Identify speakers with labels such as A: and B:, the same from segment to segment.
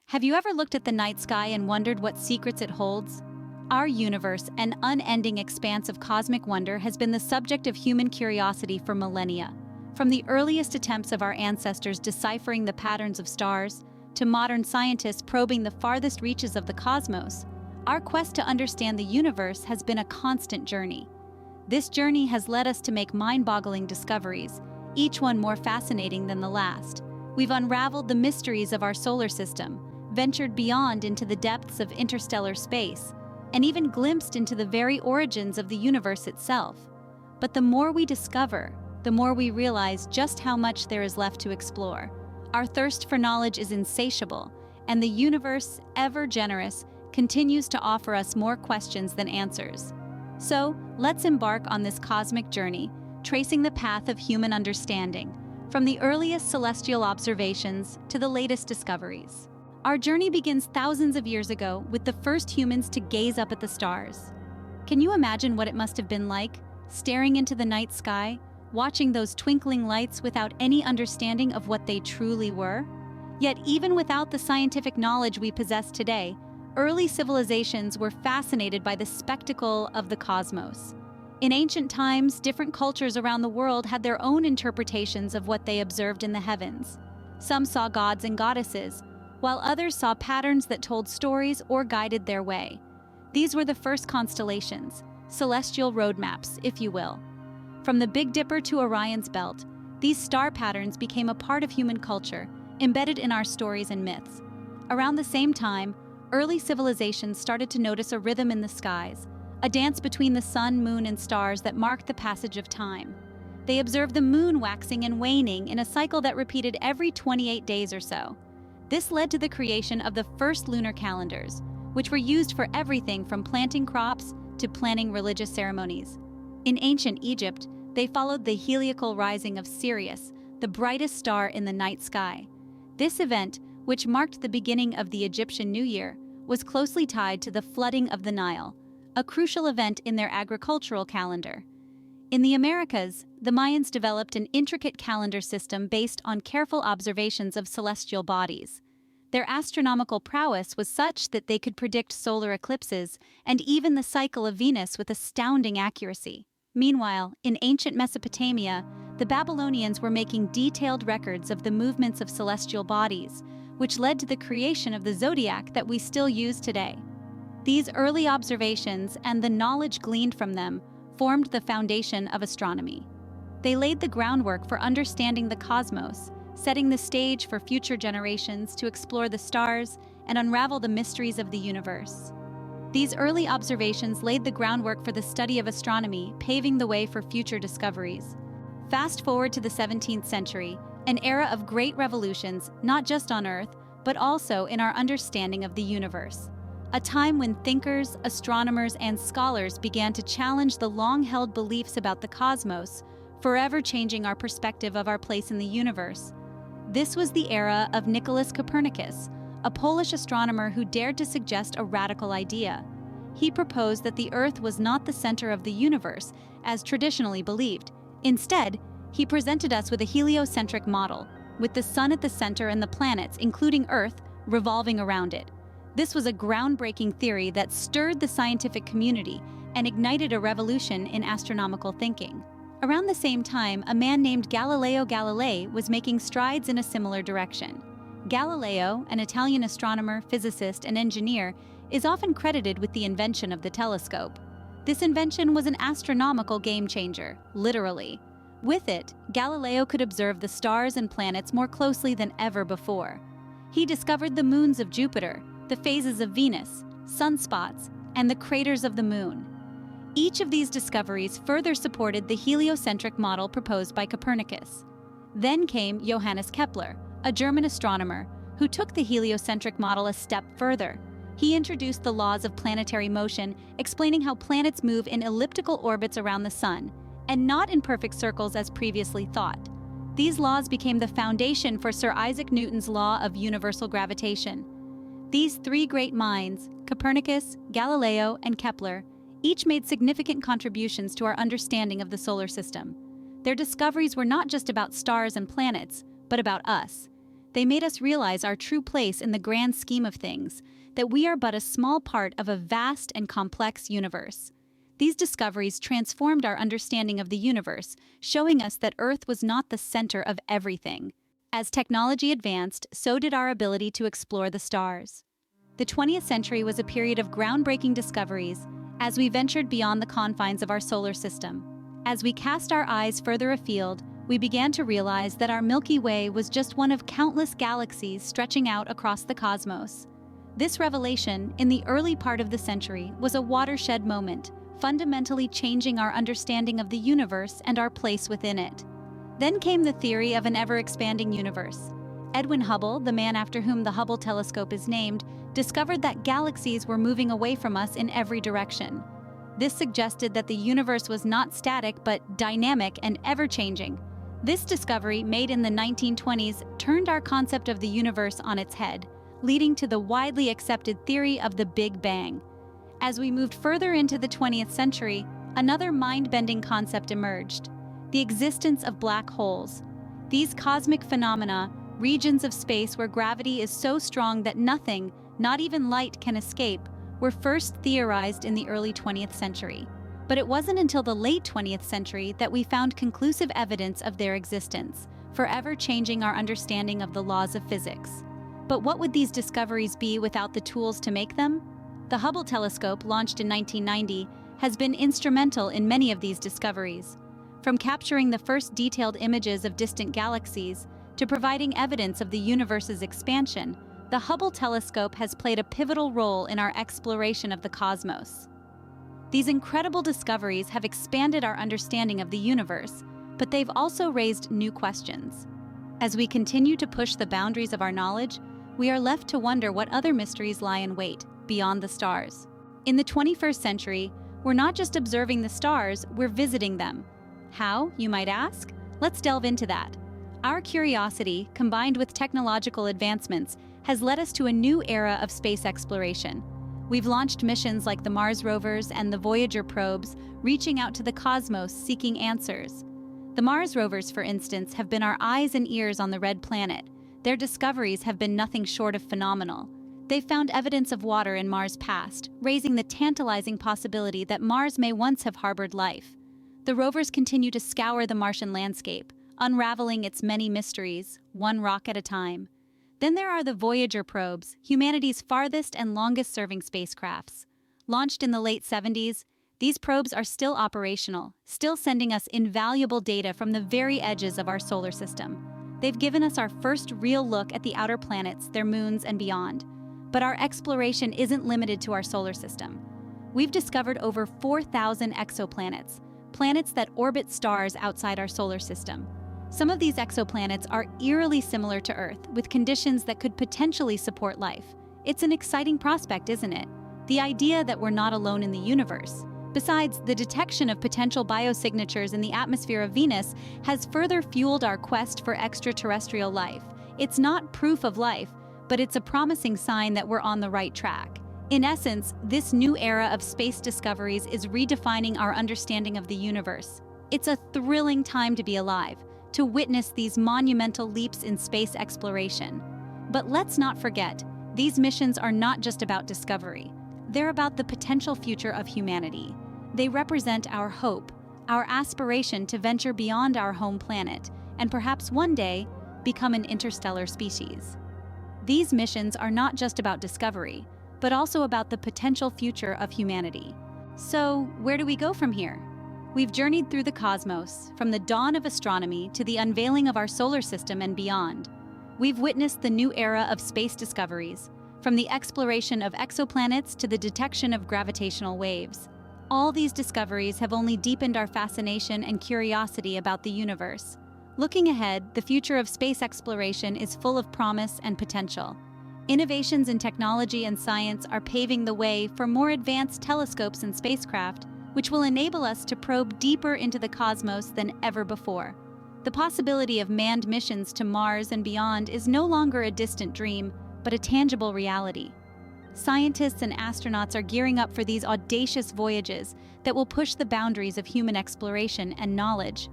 A: Have you ever looked at the night sky and wondered what secrets it holds? Our universe, an unending expanse of cosmic wonder, has been the subject of human curiosity for millennia. From the earliest attempts of our ancestors deciphering the patterns of stars, to modern scientists probing the farthest reaches of the cosmos, our quest to understand the universe has been a constant journey. This journey has led us to make mind-boggling discoveries, each one more fascinating than the last. We've unraveled the mysteries of our solar system, ventured beyond into the depths of interstellar space, and even glimpsed into the very origins of the universe itself. But the more we discover, the more we realize just how much there is left to explore. Our thirst for knowledge is insatiable, and the universe, ever generous, continues to offer us more questions than answers. So, let's embark on this cosmic journey, tracing the path of human understanding, from the earliest celestial observations to the latest discoveries. Our journey begins thousands of years ago with the first humans to gaze up at the stars. Can you imagine what it must have been like, staring into the night sky, watching those twinkling lights without any understanding of what they truly were? Yet even without the scientific knowledge we possess today, early civilizations were fascinated by the spectacle of the cosmos. In ancient times, different cultures around the world had their own interpretations of what they observed in the heavens. Some saw gods and goddesses, while others saw patterns that told stories or guided their way. These were the first constellations, celestial roadmaps, if you will. From the Big Dipper to Orion's Belt, these star patterns became a part of human culture, embedded in our stories and myths. Around the same time, early civilizations started to notice a rhythm in the skies, a dance between the sun, moon, and stars that marked the passage of time. They observed the moon waxing and waning in a cycle that repeated every 28 days or so. This led to the creation of the first lunar calendars, which were used for everything from planting crops to planning religious ceremonies. In ancient Egypt, they followed the heliacal rising of Sirius, the brightest star in the night sky. This event, which marked the beginning of the Egyptian New Year, was closely tied to the flooding of the Nile, a crucial event in their agricultural calendar. In the Americas, the Mayans developed an intricate calendar system based on careful observations of celestial bodies. Their astronomical prowess was such that they could predict solar eclipses and even the cycle of Venus with astounding accuracy. Meanwhile, in ancient Mesopotamia, the Babylonians were making detailed records of the movements of celestial bodies, which led to the creation of the zodiac that we still use today. These early observations and the knowledge gleaned from them formed the foundation of astronomy. They laid the groundwork for understanding the cosmos, setting the stage for future generations to explore the stars and unravel the mysteries of the universe. These early observations laid the groundwork for the study of astronomy, paving the way for future discoveries. Fast forward to the 17th century, an era of great revolutions, not just on Earth, but also in our understanding of the universe. A time when thinkers, astronomers, and scholars began to challenge the long-held beliefs about the cosmos, forever changing our perspective of our place in the universe. This was the era of Nicholas Copernicus, a Polish astronomer who dared to suggest a radical idea. He proposed that the Earth was not the center of the universe, as traditionally believed. Instead, he presented us with a heliocentric model, with the sun at the center and the planets, including Earth, revolving around it. This was a groundbreaking theory that stirred the scientific community and ignited a revolution in astronomical thinking. Around the same time, a man named Galileo Galilei was making strides in a similar direction. Galileo, an Italian astronomer, physicist, and engineer, is often credited with the invention of the telescope. This invention was an astronomical game-changer, literally. With it, Galileo could observe the stars and planets more closely than ever before. He discovered the moons of Jupiter, the phases of Venus, sunspots, and the craters of the moon. Each of these discoveries further supported the heliocentric model proposed by Copernicus. Then came Johannes Kepler, a German astronomer, who took the heliocentric model a step further. He introduced the laws of planetary motion, explaining how planets move in elliptical orbits around the sun, and not in perfect circles as previously thought. These laws became the foundation for Sir Isaac Newton's law of universal gravitation. These three great minds, Copernicus, Galileo, and Kepler, each made significant contributions to our understanding of the solar system. Their discoveries were not just about stars and planets, but about us. They made us realize our true place in the grand scheme of things, that we are but a small part of a vast and complex universe. These discoveries transformed our understanding of the universe, showing us that Earth was not the center of everything. As technology advanced, so did our ability to explore the stars. The 20th century was a period of groundbreaking discoveries as we ventured beyond the confines of our solar system. As we cast our eyes further afield, we began to realize that our Milky Way was just one of countless galaxies stretching out across the cosmos. This revelation, in the early part of the century, was a watershed moment, fundamentally changing our understanding of the universe and our place within it. Then came the theory of an ever-expanding universe. Edwin Hubble, the man after whom the Hubble telescope is named, discovered that galaxies were moving away from us in every direction. This suggested that the universe was not static but dynamic and ever-changing. This discovery, made in the 1920s, turned our concept of the universe on its head, leading to the widely accepted theory of the Big Bang. As we moved further into the 20th century, another mind-bending concept emerged: the existence of black holes. These cosmic phenomena, regions of space where gravity is so strong that nothing, not even light, can escape, were first theorized in the early 20th century. But it wasn't until the late 20th century that we found conclusive evidence of their existence, forever changing our understanding of the laws of physics. But what would these discoveries be without the tools to make them? The Hubble telescope, launched in 1990, has been instrumental in many of these discoveries. From capturing the first detailed images of distant galaxies to providing evidence of the universe's expansion, the Hubble telescope has played a pivotal role in our exploration of the cosmos. These incredible discoveries have expanded our understanding of the universe, but they've also raised new questions. As we continue to push the boundaries of our knowledge, we are left to wonder what other mysteries lie in wait beyond the stars. In the 21st century, we're not just observing the stars, we're visiting them. How, you might ask? Let's delve into that. Our curiosity, combined with technological advancements, has led us to a new era of space exploration. We've launched missions like the Mars rovers and the Voyager probes, reaching out to the cosmos seeking answers. The Mars rovers, for instance, have been our eyes and ears on the red planet. Their discoveries have been nothing short of phenomenal. They've found evidence of water in Mars' past, raising the tantalizing possibility that Mars may once have harbored life. The rovers continue to scour the Martian landscape, unraveling its many mysteries, one rock at a time. Then there are the Voyager probes, humanity's farthest and longest-serving spacecrafts. Launched in the late 70s, these probes are still operational, still sending us invaluable data from the very edges of our solar system. They've given us our first real look at the outer planets, their moons, and beyond. But our exploration isn't limited to our solar system. We've discovered over 4,000 exoplanets, planets that orbit stars outside our solar system. Some of these exoplanets are eerily similar to Earth, with conditions that could potentially support life. It's an exciting prospect, isn't it? The idea that we're not alone in the universe. Besides, the detection of potential biosignatures in the atmosphere of Venus has further fueled our quest for extraterrestrial life. It's not proof of life, but it's a promising sign that we're on the right track. In essence, this new era of space discoveries is redefining our understanding of the universe. It's a thrilling time to be alive, to witness these monumental leaps in space exploration. But let's not forget, these missions are not just about discovery. They're about the potential future of humanity. They represent our hope, our aspiration to venture beyond our home planet, and perhaps one day, become an interstellar species. These missions are not just about discovery, but also about the potential future of humanity. So, where do we go from here? We've journeyed through the cosmos, from the dawn of astronomy to the unveiling of our solar system and beyond. We've witnessed the new era of space discoveries, from the exploration of exoplanets to the detection of gravitational waves. All these discoveries have only deepened our fascination and curiosity about the universe. Looking ahead, the future of space exploration is full of promise and potential. Innovations in technology and science are paving the way for more advanced telescopes and spacecraft, which will enable us to probe deeper into the cosmos than ever before. The possibility of manned missions to Mars and beyond is no longer a distant dream, but a tangible reality. Scientists and astronauts are gearing up for these audacious voyages that will push the boundaries of human exploration and knowledge.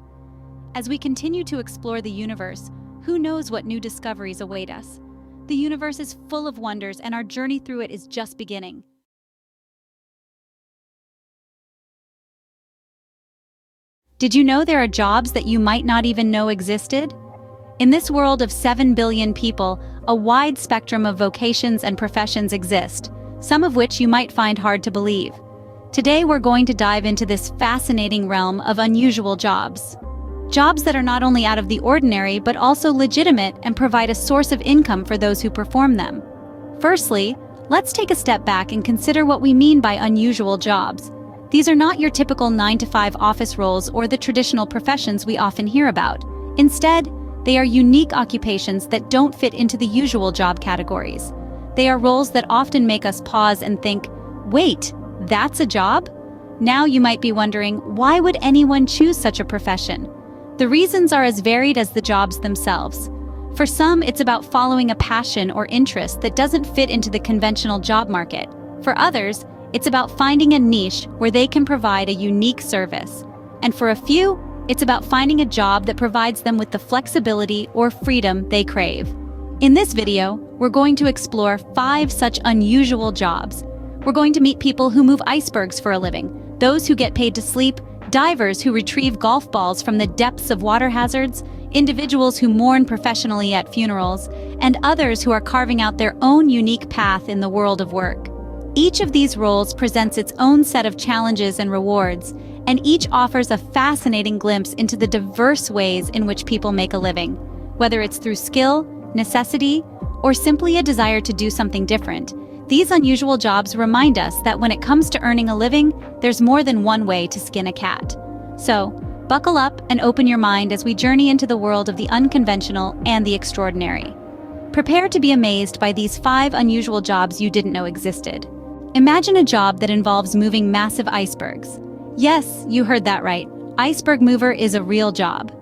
A: As we continue to explore the universe, Who knows what new discoveries await us? The universe is full of wonders, and our journey through it is just beginning. Did you know there are jobs that you might not even know existed? In this world of 7 billion people, a wide spectrum of vocations and professions exist, some of which you might find hard to believe. Today we're going to dive into this fascinating realm of unusual jobs. Jobs that are not only out of the ordinary but also legitimate and provide a source of income for those who perform them. Firstly, let's take a step back and consider what we mean by unusual jobs. These are not your typical 9-to-5 office roles or the traditional professions we often hear about. Instead, they are unique occupations that don't fit into the usual job categories. They are roles that often make us pause and think, wait, that's a job? Now you might be wondering, why would anyone choose such a profession? The reasons are as varied as the jobs themselves. For some, it's about following a passion or interest that doesn't fit into the conventional job market. For others, it's about finding a niche where they can provide a unique service. And for a few, it's about finding a job that provides them with the flexibility or freedom they crave. In this video, we're going to explore 5 such unusual jobs. We're going to meet people who move icebergs for a living, those who get paid to sleep, divers who retrieve golf balls from the depths of water hazards, individuals who mourn professionally at funerals, and others who are carving out their own unique path in the world of work. Each of these roles presents its own set of challenges and rewards, and each offers a fascinating glimpse into the diverse ways in which people make a living, whether it's through skill, necessity, or simply a desire to do something different. These unusual jobs remind us that when it comes to earning a living, there's more than one way to skin a cat. So, buckle up and open your mind as we journey into the world of the unconventional and the extraordinary. Prepare to be amazed by these 5 unusual jobs you didn't know existed. Imagine a job that involves moving massive icebergs. Yes, you heard that right. Iceberg mover is a real job.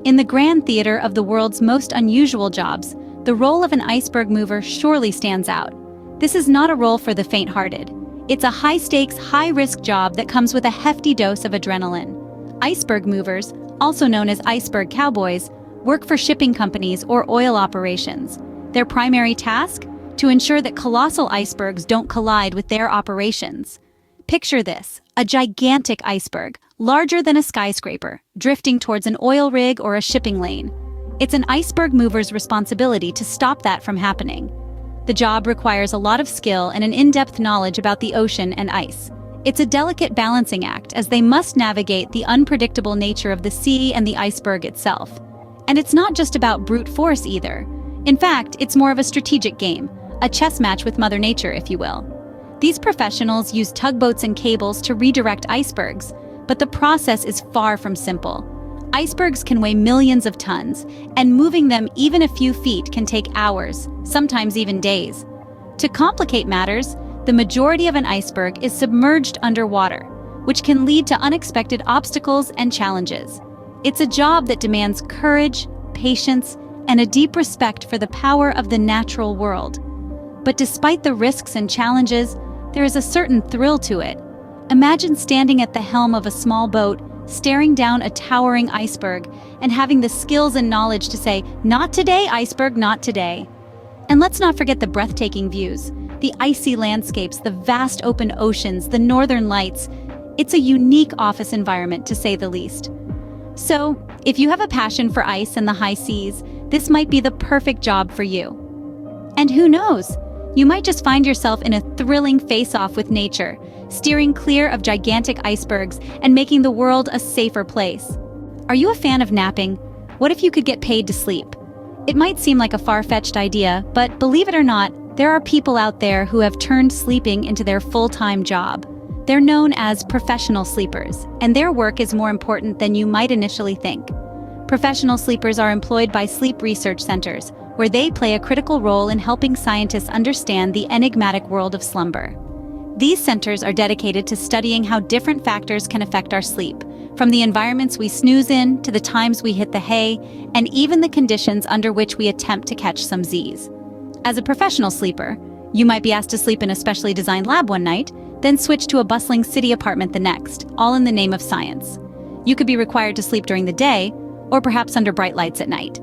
A: In the grand theater of the world's most unusual jobs, the role of an iceberg mover surely stands out. This is not a role for the faint-hearted. It's a high-stakes, high-risk job that comes with a hefty dose of adrenaline. Iceberg movers, also known as iceberg cowboys, work for shipping companies or oil operations. Their primary task? To ensure that colossal icebergs don't collide with their operations. Picture this, a gigantic iceberg, larger than a skyscraper, drifting towards an oil rig or a shipping lane. It's an iceberg mover's responsibility to stop that from happening. The job requires a lot of skill and an in-depth knowledge about the ocean and ice. It's a delicate balancing act as they must navigate the unpredictable nature of the sea and the iceberg itself. And it's not just about brute force either. In fact, it's more of a strategic game, a chess match with Mother Nature, if you will. These professionals use tugboats and cables to redirect icebergs, but the process is far from simple. Icebergs can weigh millions of tons, and moving them even a few feet can take hours, sometimes even days. To complicate matters, the majority of an iceberg is submerged underwater, which can lead to unexpected obstacles and challenges. It's a job that demands courage, patience, and a deep respect for the power of the natural world. But despite the risks and challenges, there is a certain thrill to it. Imagine standing at the helm of a small boat, staring down a towering iceberg, and having the skills and knowledge to say, "Not today, iceberg, not today." And let's not forget the breathtaking views, the icy landscapes, the vast open oceans, the northern lights. It's a unique office environment, to say the least. So, if you have a passion for ice and the high seas, this might be the perfect job for you. And who knows? You might just find yourself in a thrilling face-off with nature, steering clear of gigantic icebergs and making the world a safer place. Are you a fan of napping? What if you could get paid to sleep? It might seem like a far-fetched idea, but believe it or not, there are people out there who have turned sleeping into their full-time job. They're known as professional sleepers, and their work is more important than you might initially think. Professional sleepers are employed by sleep research centers, where they play a critical role in helping scientists understand the enigmatic world of slumber. These centers are dedicated to studying how different factors can affect our sleep, from the environments we snooze in to the times we hit the hay, and even the conditions under which we attempt to catch some Z's. As a professional sleeper, you might be asked to sleep in a specially designed lab one night, then switch to a bustling city apartment the next, all in the name of science. You could be required to sleep during the day, or perhaps under bright lights at night.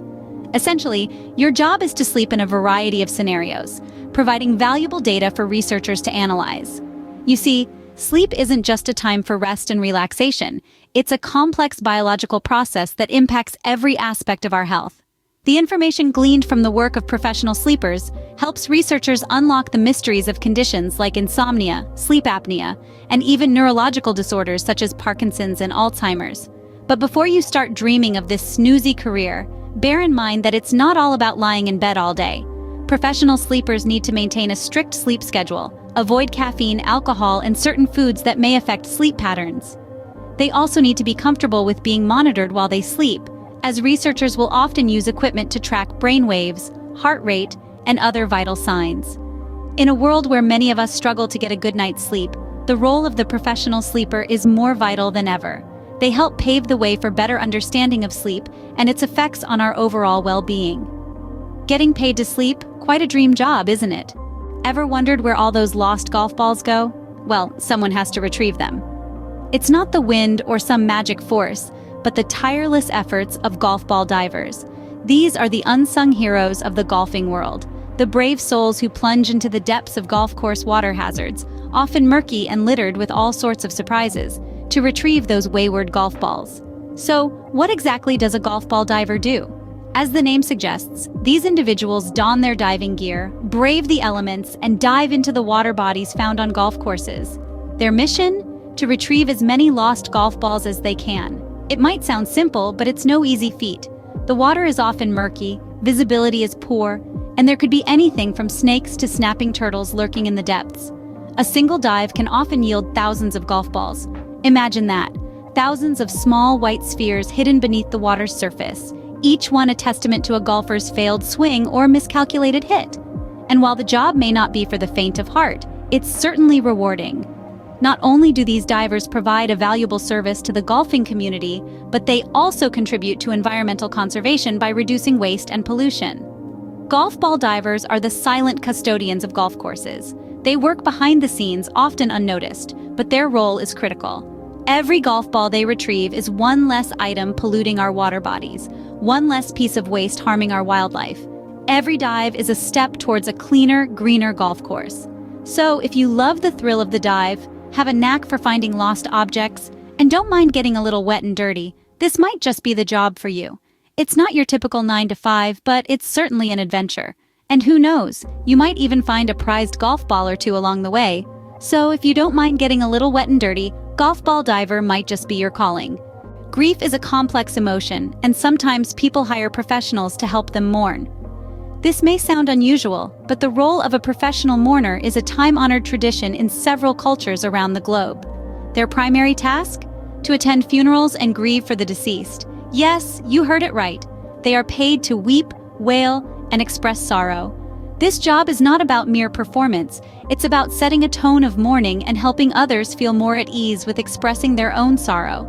A: Essentially, your job is to sleep in a variety of scenarios, providing valuable data for researchers to analyze. You see, sleep isn't just a time for rest and relaxation, it's a complex biological process that impacts every aspect of our health. The information gleaned from the work of professional sleepers helps researchers unlock the mysteries of conditions like insomnia, sleep apnea, and even neurological disorders such as Parkinson's and Alzheimer's. But before you start dreaming of this snoozy career, bear in mind that it's not all about lying in bed all day. Professional sleepers need to maintain a strict sleep schedule, avoid caffeine, alcohol, and certain foods that may affect sleep patterns. They also need to be comfortable with being monitored while they sleep, as researchers will often use equipment to track brain waves, heart rate, and other vital signs. In a world where many of us struggle to get a good night's sleep, the role of the professional sleeper is more vital than ever. They help pave the way for better understanding of sleep and its effects on our overall well-being. Getting paid to sleep? Quite a dream job, isn't it? Ever wondered where all those lost golf balls go? Well, someone has to retrieve them. It's not the wind or some magic force, but the tireless efforts of golf ball divers. These are the unsung heroes of the golfing world, the brave souls who plunge into the depths of golf course water hazards, often murky and littered with all sorts of surprises, to retrieve those wayward golf balls. So, what exactly does a golf ball diver do? As the name suggests, these individuals don their diving gear, brave the elements, and dive into the water bodies found on golf courses. Their mission? To retrieve as many lost golf balls as they can. It might sound simple, but it's no easy feat. The water is often murky, visibility is poor, and there could be anything from snakes to snapping turtles lurking in the depths. A single dive can often yield thousands of golf balls. Imagine that. Thousands of small white spheres hidden beneath the water's surface, each one a testament to a golfer's failed swing or miscalculated hit. And while the job may not be for the faint of heart, it's certainly rewarding. Not only do these divers provide a valuable service to the golfing community, but they also contribute to environmental conservation by reducing waste and pollution. Golf ball divers are the silent custodians of golf courses. They work behind the scenes, often unnoticed, but their role is critical. Every golf ball they retrieve is one less item polluting our water bodies, one less piece of waste harming our wildlife. Every dive is a step towards a cleaner, greener golf course. So if you love the thrill of the dive, have a knack for finding lost objects, and don't mind getting a little wet and dirty, this might just be the job for you. It's not your typical 9 to 5, but it's certainly an adventure. And who knows, you might even find a prized golf ball or two along the way. So if you don't mind getting a little wet and dirty, golf ball diver might just be your calling. Grief is a complex emotion, and sometimes people hire professionals to help them mourn. This may sound unusual, but the role of a professional mourner is a time-honored tradition in several cultures around the globe. Their primary task? To attend funerals and grieve for the deceased. Yes, you heard it right. They are paid to weep, wail, and express sorrow. This job is not about mere performance, it's about setting a tone of mourning and helping others feel more at ease with expressing their own sorrow.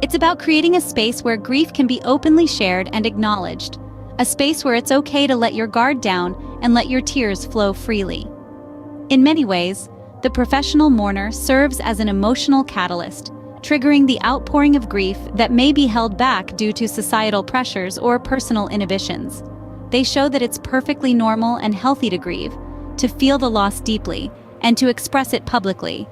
A: It's about creating a space where grief can be openly shared and acknowledged. A space where it's okay to let your guard down and let your tears flow freely. In many ways, the professional mourner serves as an emotional catalyst, triggering the outpouring of grief that may be held back due to societal pressures or personal inhibitions. They show that it's perfectly normal and healthy to grieve, to feel the loss deeply, and to express it publicly.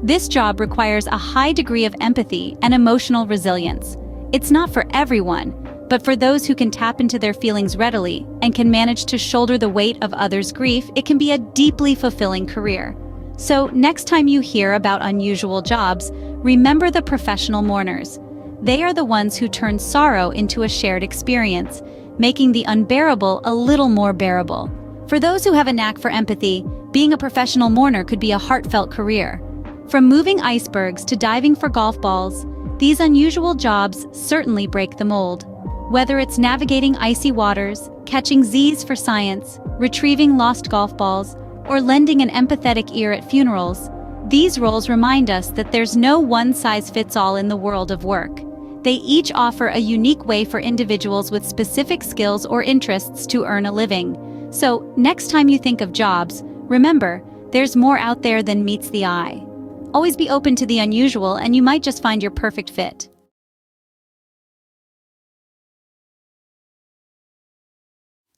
A: This job requires a high degree of empathy and emotional resilience. It's not for everyone, but for those who can tap into their feelings readily and can manage to shoulder the weight of others' grief, it can be a deeply fulfilling career. So, next time you hear about unusual jobs, remember the professional mourners. They are the ones who turn sorrow into a shared experience, making the unbearable a little more bearable. For those who have a knack for empathy, being a professional mourner could be a heartfelt career. From moving icebergs to diving for golf balls, these unusual jobs certainly break the mold. Whether it's navigating icy waters, catching Z's for science, retrieving lost golf balls, or lending an empathetic ear at funerals, these roles remind us that there's no one-size-fits-all in the world of work. They each offer a unique way for individuals with specific skills or interests to earn a living. So, next time you think of jobs, remember, there's more out there than meets the eye. Always be open to the unusual, and you might just find your perfect fit.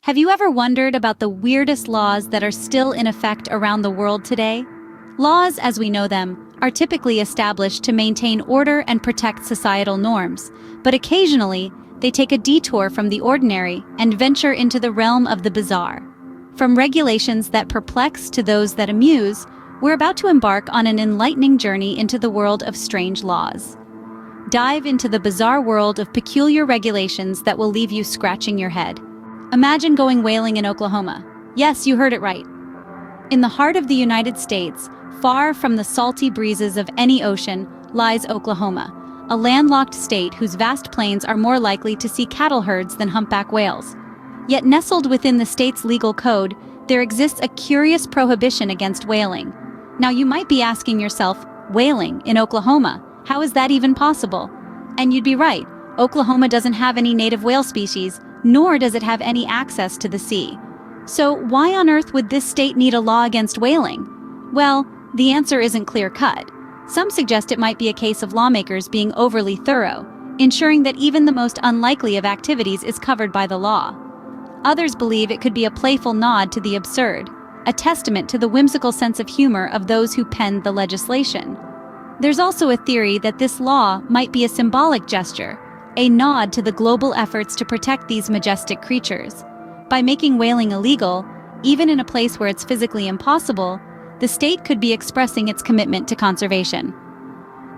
A: Have you ever wondered about the weirdest laws that are still in effect around the world today? Laws, as we know them, are typically established to maintain order and protect societal norms, but occasionally, they take a detour from the ordinary and venture into the realm of the bizarre. From regulations that perplex to those that amuse, we're about to embark on an enlightening journey into the world of strange laws. Dive into the bizarre world of peculiar regulations that will leave you scratching your head. Imagine going whaling in Oklahoma. Yes, you heard it right. In the heart of the United States, far from the salty breezes of any ocean, lies Oklahoma, a landlocked state whose vast plains are more likely to see cattle herds than humpback whales. Yet nestled within the state's legal code, there exists a curious prohibition against whaling. Now you might be asking yourself, whaling in Oklahoma? How is that even possible? And you'd be right, Oklahoma doesn't have any native whale species, nor does it have any access to the sea. So why on earth would this state need a law against whaling? Well, the answer isn't clear-cut. Some suggest it might be a case of lawmakers being overly thorough, ensuring that even the most unlikely of activities is covered by the law. Others believe it could be a playful nod to the absurd, a testament to the whimsical sense of humor of those who penned the legislation. There's also a theory that this law might be a symbolic gesture, a nod to the global efforts to protect these majestic creatures. By making whaling illegal, even in a place where it's physically impossible, the state could be expressing its commitment to conservation.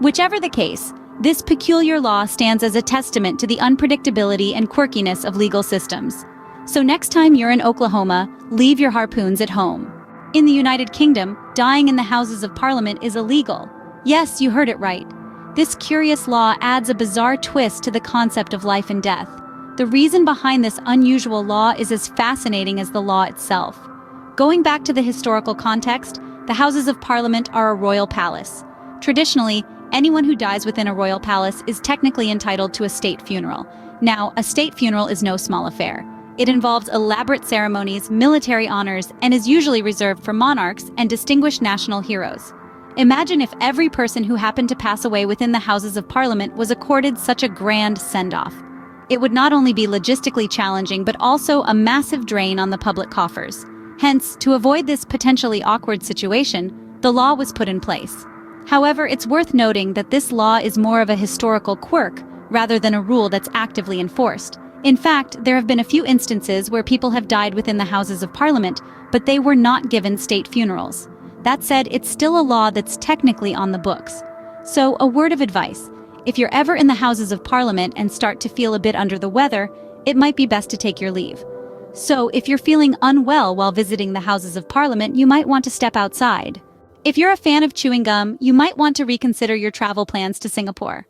A: Whichever the case, this peculiar law stands as a testament to the unpredictability and quirkiness of legal systems. So next time you're in Oklahoma, leave your harpoons at home. In the United Kingdom, dying in the Houses of Parliament is illegal. Yes, you heard it right. This curious law adds a bizarre twist to the concept of life and death. The reason behind this unusual law is as fascinating as the law itself. Going back to the historical context, the Houses of Parliament are a royal palace. Traditionally, anyone who dies within a royal palace is technically entitled to a state funeral. Now, a state funeral is no small affair. It involves elaborate ceremonies, military honors, and is usually reserved for monarchs and distinguished national heroes. Imagine if every person who happened to pass away within the Houses of Parliament was accorded such a grand send-off. It would not only be logistically challenging, but also a massive drain on the public coffers. Hence, to avoid this potentially awkward situation, the law was put in place. However, it's worth noting that this law is more of a historical quirk rather than a rule that's actively enforced. In fact, there have been a few instances where people have died within the Houses of Parliament, but they were not given state funerals. That said, it's still a law that's technically on the books. So, a word of advice. If you're ever in the Houses of Parliament and start to feel a bit under the weather, it might be best to take your leave. So, if you're feeling unwell while visiting the Houses of Parliament, you might want to step outside. If you're a fan of chewing gum, you might want to reconsider your travel plans to Singapore.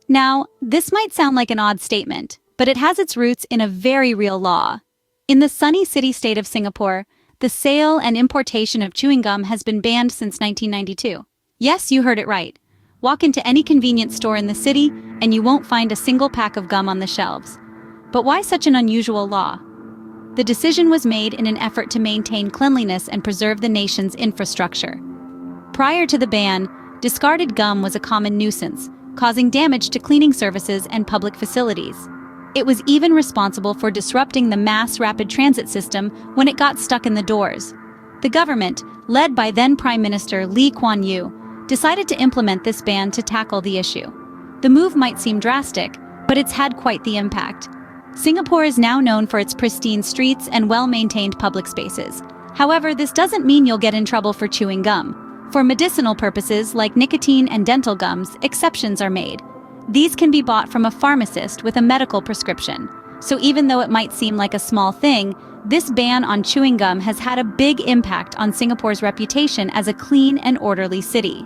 A: Now, this might sound like an odd statement, but it has its roots in a very real law. In the sunny city-state of Singapore, the sale and importation of chewing gum has been banned since 1992. Yes, you heard it right. Walk into any convenience store in the city, and you won't find a single pack of gum on the shelves. But why such an unusual law? The decision was made in an effort to maintain cleanliness and preserve the nation's infrastructure. Prior to the ban, discarded gum was a common nuisance, causing damage to cleaning services and public facilities. It was even responsible for disrupting the mass rapid transit system when it got stuck in the doors. The government, led by then Prime Minister Lee Kuan Yew, decided to implement this ban to tackle the issue. The move might seem drastic, but it's had quite the impact. Singapore is now known for its pristine streets and well-maintained public spaces. However, this doesn't mean you'll get in trouble for chewing gum. For medicinal purposes, like nicotine and dental gums, exceptions are made. These can be bought from a pharmacist with a medical prescription. So even though it might seem like a small thing, this ban on chewing gum has had a big impact on Singapore's reputation as a clean and orderly city.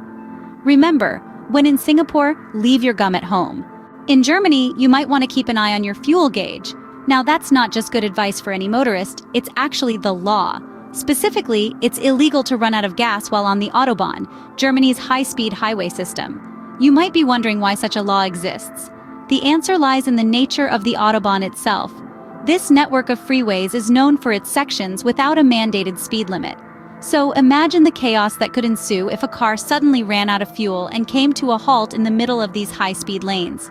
A: Remember, when in Singapore, leave your gum at home. In Germany, you might want to keep an eye on your fuel gauge. Now that's not just good advice for any motorist, it's actually the law. Specifically, it's illegal to run out of gas while on the Autobahn, Germany's high-speed highway system. You might be wondering why such a law exists. The answer lies in the nature of the Autobahn itself. This network of freeways is known for its sections without a mandated speed limit. So imagine the chaos that could ensue if a car suddenly ran out of fuel and came to a halt in the middle of these high-speed lanes.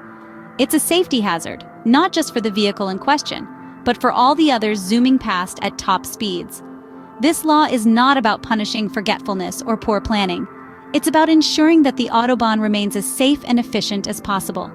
A: It's a safety hazard, not just for the vehicle in question, but for all the others zooming past at top speeds. This law is not about punishing forgetfulness or poor planning. It's about ensuring that the Autobahn remains as safe and efficient as possible.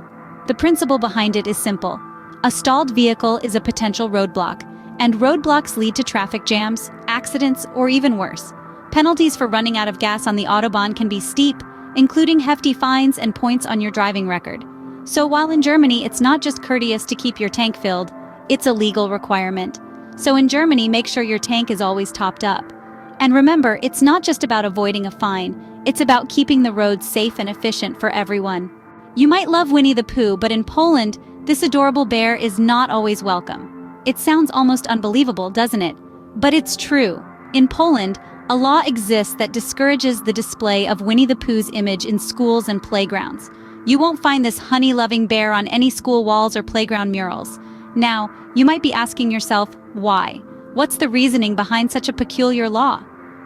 A: The principle behind it is simple. A stalled vehicle is a potential roadblock, and roadblocks lead to traffic jams, accidents, or even worse. Penalties for running out of gas on the Autobahn can be steep, including hefty fines and points on your driving record. So while in Germany it's not just courteous to keep your tank filled, it's a legal requirement. So in Germany, make sure your tank is always topped up. And remember, it's not just about avoiding a fine, it's about keeping the roads safe and efficient for everyone. You might love Winnie the Pooh, but in Poland, this adorable bear is not always welcome. It sounds almost unbelievable, doesn't it? But it's true. In Poland, a law exists that discourages the display of Winnie the Pooh's image in schools and playgrounds. You won't find this honey-loving bear on any school walls or playground murals. Now, you might be asking yourself, why? What's the reasoning behind such a peculiar law?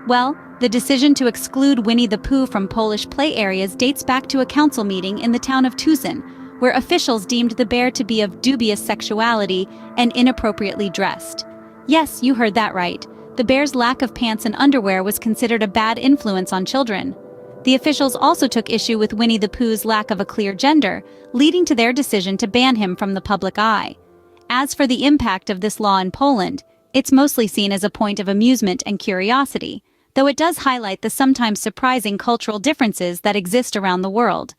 A: Well, the decision to exclude Winnie the Pooh from Polish play areas dates back to a council meeting in the town of Tucson, where officials deemed the bear to be of dubious sexuality and inappropriately dressed. Yes, you heard that right. The bear's lack of pants and underwear was considered a bad influence on children. The officials also took issue with Winnie the Pooh's lack of a clear gender, leading to their decision to ban him from the public eye. As for the impact of this law in Poland, it's mostly seen as a point of amusement and curiosity, though it does highlight the sometimes surprising cultural differences that exist around the world.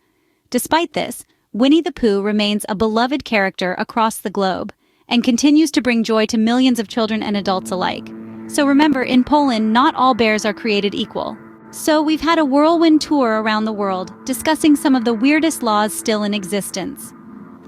A: Despite this, Winnie the Pooh remains a beloved character across the globe and continues to bring joy to millions of children and adults alike. So remember, in Poland, not all bears are created equal. So we've had a whirlwind tour around the world, discussing some of the weirdest laws still in existence.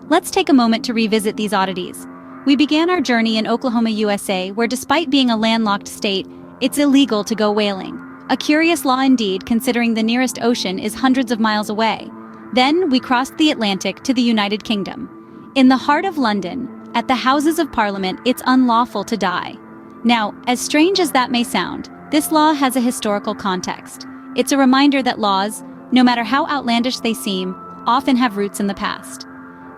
A: Let's take a moment to revisit these oddities. We began our journey in Oklahoma, USA, where despite being a landlocked state, it's illegal to go whaling. A curious law indeed, considering the nearest ocean is hundreds of miles away. Then we crossed the Atlantic to the United Kingdom. In the heart of London, at the Houses of Parliament, it's unlawful to die. Now, as strange as that may sound, this law has a historical context. It's a reminder that laws, no matter how outlandish they seem, often have roots in the past.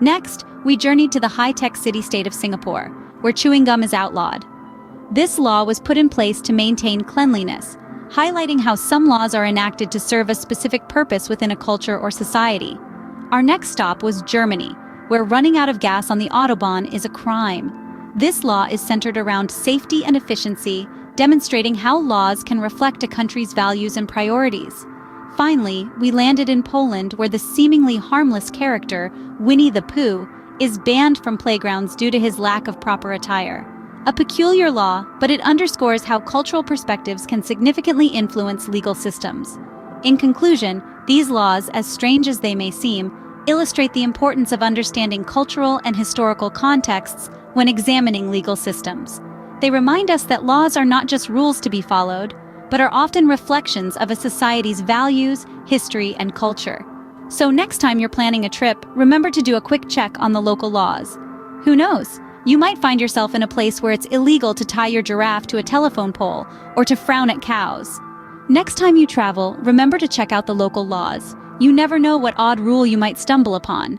A: Next, we journeyed to the high-tech city-state of Singapore, where chewing gum is outlawed. This law was put in place to maintain cleanliness, highlighting how some laws are enacted to serve a specific purpose within a culture or society. Our next stop was Germany, where running out of gas on the Autobahn is a crime. This law is centered around safety and efficiency, demonstrating how laws can reflect a country's values and priorities. Finally, we landed in Poland, where the seemingly harmless character, Winnie the Pooh, is banned from playgrounds due to his lack of proper attire. A peculiar law, but it underscores how cultural perspectives can significantly influence legal systems. In conclusion, these laws, as strange as they may seem, illustrate the importance of understanding cultural and historical contexts when examining legal systems. They remind us that laws are not just rules to be followed, but are often reflections of a society's values, history, and culture. So next time you're planning a trip, remember to do a quick check on the local laws. Who knows? You might find yourself in a place where it's illegal to tie your giraffe to a telephone pole or to frown at cows. Next time you travel, remember to check out the local laws. You never know what odd rule you might stumble upon.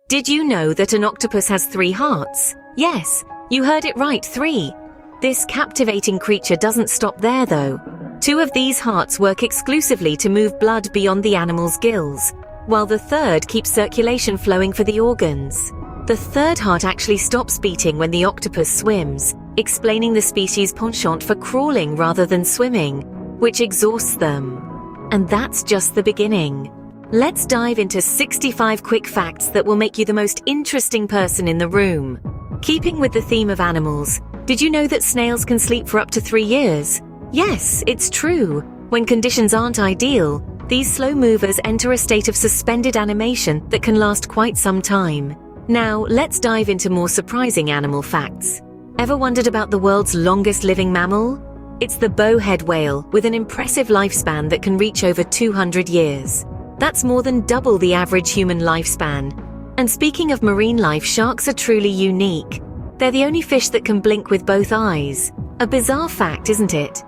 B: Did you know that an octopus has 3 hearts? Yes, you heard it right, 3. This captivating creature doesn't stop there though. 2 of these hearts work exclusively to move blood beyond the animal's gills, while the third keeps circulation flowing for the organs. The third heart actually stops beating when the octopus swims, explaining the species' penchant for crawling rather than swimming, which exhausts them. And that's just the beginning. Let's dive into 65 quick facts that will make you the most interesting person in the room. Keeping with the theme of animals, did you know that snails can sleep for up to 3 years? Yes, it's true. When conditions aren't ideal, these slow movers enter a state of suspended animation that can last quite some time. Now, let's dive into more surprising animal facts. Ever wondered about the world's longest living mammal? It's the bowhead whale, with an impressive lifespan that can reach over 200 years. That's more than double the average human lifespan. And speaking of marine life, sharks are truly unique. They're the only fish that can blink with both eyes. A bizarre fact, isn't it?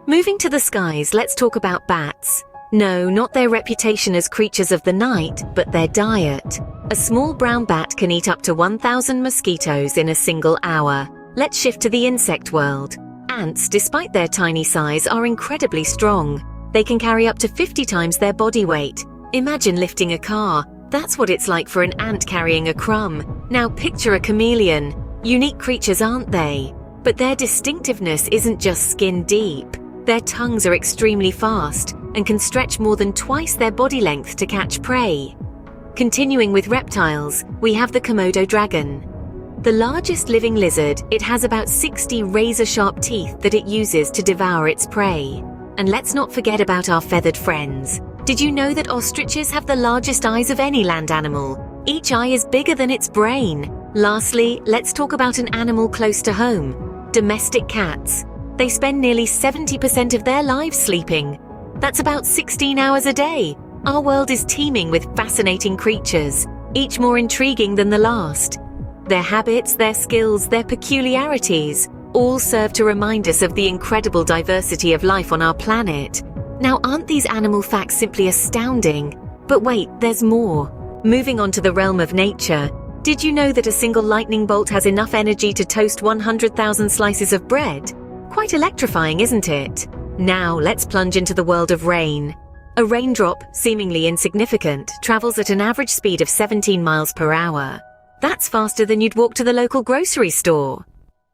B: Moving to the skies, let's talk about bats. No, not their reputation as creatures of the night, but their diet. A small brown bat can eat up to 1,000 mosquitoes in a single hour. Let's shift to the insect world. Ants, despite their tiny size, are incredibly strong. They can carry up to 50 times their body weight. Imagine lifting a car. That's what it's like for an ant carrying a crumb. Now picture a chameleon. Unique creatures, aren't they? But their distinctiveness isn't just skin deep. Their tongues are extremely fast and can stretch more than twice their body length to catch prey. Continuing with reptiles, we have the Komodo dragon. The largest living lizard, it has about 60 razor-sharp teeth that it uses to devour its prey. And let's not forget about our feathered friends. Did you know that ostriches have the largest eyes of any land animal? Each eye is bigger than its brain. Lastly, let's talk about an animal close to home. Domestic cats. They spend nearly 70% of their lives sleeping. That's about 16 hours a day. Our world is teeming with fascinating creatures, each more intriguing than the last. Their habits, their skills, their peculiarities all serve to remind us of the incredible diversity of life on our planet. Now, aren't these animal facts simply astounding? But wait, there's more. Moving on to the realm of nature, did you know that a single lightning bolt has enough energy to toast 100,000 slices of bread? Quite electrifying, isn't it? Now, let's plunge into the world of rain. A raindrop, seemingly insignificant, travels at an average speed of 17 miles per hour. That's faster than you'd walk to the local grocery store.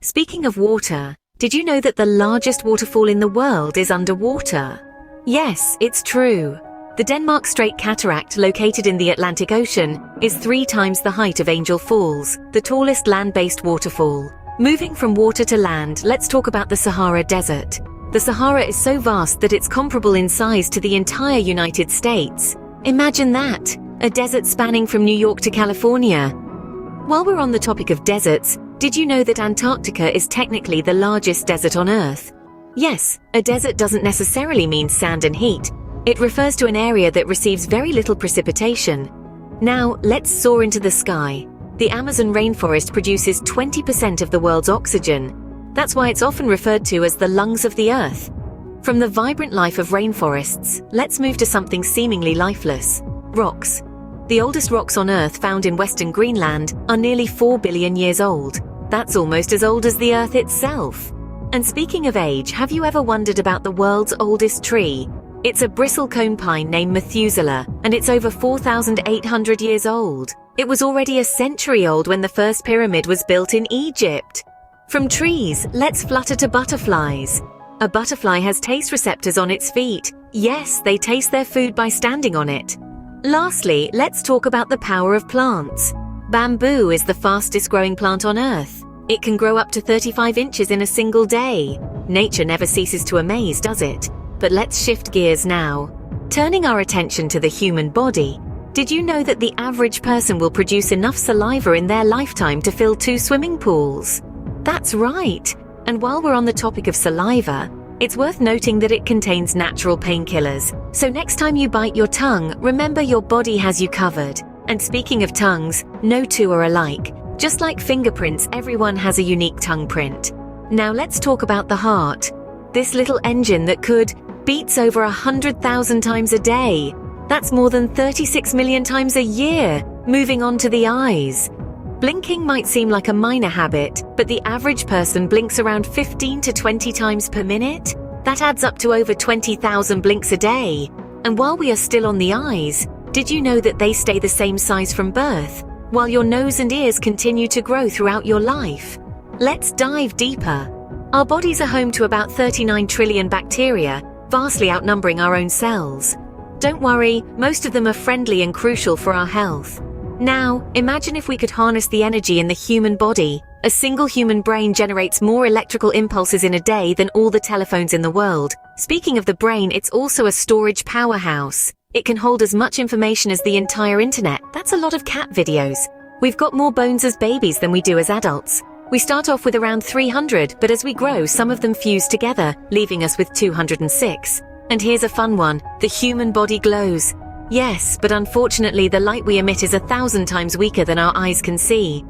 B: Speaking of water, did you know that the largest waterfall in the world is underwater? Yes, it's true. The Denmark Strait Cataract, located in the Atlantic Ocean, is 3 times the height of Angel Falls, the tallest land-based waterfall. Moving from water to land, let's talk about the Sahara Desert. The Sahara is so vast that it's comparable in size to the entire United States. Imagine that, a desert spanning from New York to California. While we're on the topic of deserts, did you know that Antarctica is technically the largest desert on Earth? Yes, a desert doesn't necessarily mean sand and heat. It refers to an area that receives very little precipitation. Now, let's soar into the sky. The Amazon rainforest produces 20% of the world's oxygen. That's why it's often referred to as the lungs of the Earth. From the vibrant life of rainforests, let's move to something seemingly lifeless: rocks. The oldest rocks on Earth, found in western Greenland, are nearly 4 billion years old. That's almost as old as the Earth itself. And speaking of age, have you ever wondered about the world's oldest tree? It's a bristlecone pine named Methuselah, and it's over 4,800 years old. It was already a century old when the first pyramid was built in Egypt. From trees, let's flutter to butterflies. A butterfly has taste receptors on its feet. Yes, they taste their food by standing on it. Lastly, let's talk about the power of plants. Bamboo is the fastest growing plant on Earth. It can grow up to 35 inches in a single day. Nature never ceases to amaze, does it? But let's shift gears now. Turning our attention to the human body, did you know that the average person will produce enough saliva in their lifetime to fill 2 swimming pools? That's right. And while we're on the topic of saliva, it's worth noting that it contains natural painkillers. So next time you bite your tongue, remember your body has you covered. And speaking of tongues, no two are alike. Just like fingerprints, everyone has a unique tongue print. Now let's talk about the heart. This little engine that beats over 100,000 times a day. That's more than 36 million times a year. Moving on to the eyes. Blinking might seem like a minor habit, but the average person blinks around 15 to 20 times per minute. That adds up to over 20,000 blinks a day. And while we are still on the eyes, did you know that they stay the same size from birth, while your nose and ears continue to grow throughout your life? Let's dive deeper. Our bodies are home to about 39 trillion bacteria, vastly outnumbering our own cells. Don't worry, most of them are friendly and crucial for our health. Now, imagine if we could harness the energy in the human body. A single human brain generates more electrical impulses in a day than all the telephones in the world. Speaking of the brain, it's also a storage powerhouse. It can hold as much information as the entire internet. That's a lot of cat videos. We've got more bones as babies than we do as adults. We start off with around 300, but as we grow, some of them fuse together, leaving us with 206. And here's a fun one: the human body glows. Yes, but unfortunately the light we emit is 1,000 times weaker than our eyes can see.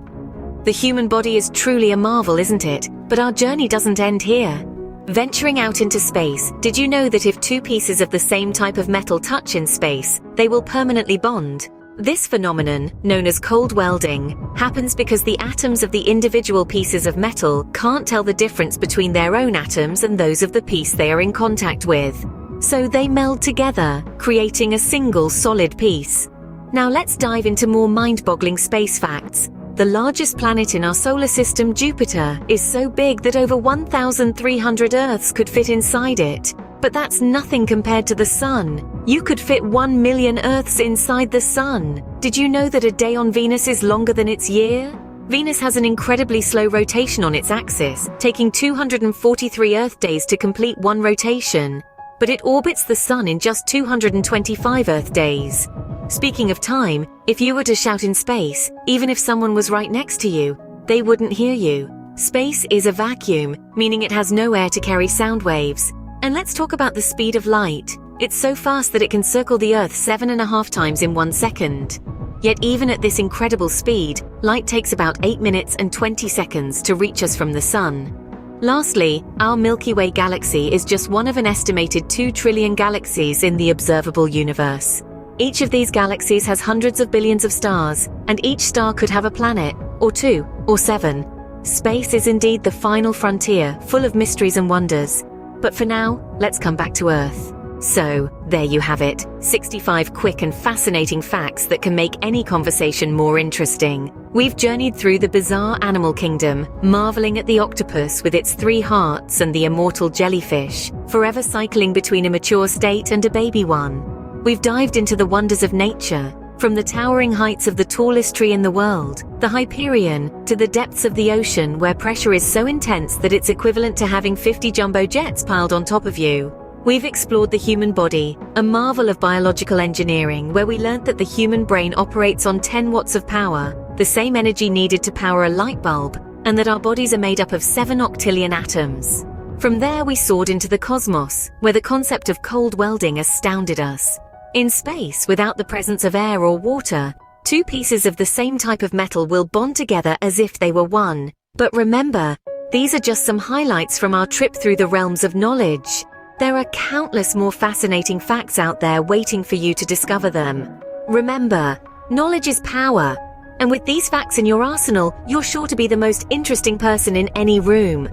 B: The human body is truly a marvel, isn't it? But our journey doesn't end here. Venturing out into space, did you know that if two pieces of the same type of metal touch in space, they will permanently bond? This phenomenon, known as cold welding, happens because the atoms of the individual pieces of metal can't tell the difference between their own atoms and those of the piece they are in contact with. So they meld together, creating a single solid piece. Now let's dive into more mind-boggling space facts. The largest planet in our solar system, Jupiter, is so big that over 1,300 Earths could fit inside it. But that's nothing compared to the Sun. You could fit 1 million Earths inside the Sun. Did you know that a day on Venus is longer than its year? Venus has an incredibly slow rotation on its axis, taking 243 Earth days to complete one rotation. But it orbits the Sun in just 225 Earth days. Speaking of time, if you were to shout in space, even if someone was right next to you, they wouldn't hear you. Space is a vacuum, meaning it has no air to carry sound waves. And let's talk about the speed of light. It's so fast that it can circle the Earth 7.5 times in 1 second. Yet even at this incredible speed, light takes about 8 minutes and 20 seconds to reach us from the Sun. Lastly, our Milky Way galaxy is just one of an estimated 2 trillion galaxies in the observable universe. Each of these galaxies has hundreds of billions of stars, and each star could have a planet, or 2, or 7. Space is indeed the final frontier, full of mysteries and wonders. But for now, let's come back to Earth. So, there you have it, 65 quick and fascinating facts that can make any conversation more interesting. We've journeyed through the bizarre animal kingdom, marveling at the octopus with its 3 hearts and the immortal jellyfish, forever cycling between a mature state and a baby one. We've dived into the wonders of nature, from the towering heights of the tallest tree in the world, the Hyperion, to the depths of the ocean where pressure is so intense that it's equivalent to having 50 jumbo jets piled on top of you. We've explored the human body, a marvel of biological engineering where we learnt that the human brain operates on 10 watts of power, the same energy needed to power a light bulb, and that our bodies are made up of 7 octillion atoms. From there we soared into the cosmos, where the concept of cold welding astounded us. In space, without the presence of air or water, 2 pieces of the same type of metal will bond together as if they were one. But remember, these are just some highlights from our trip through the realms of knowledge. There are countless more fascinating facts out there waiting for you to discover them. Remember, knowledge is power, and with these facts in your arsenal, you're sure to be the most interesting person in any room.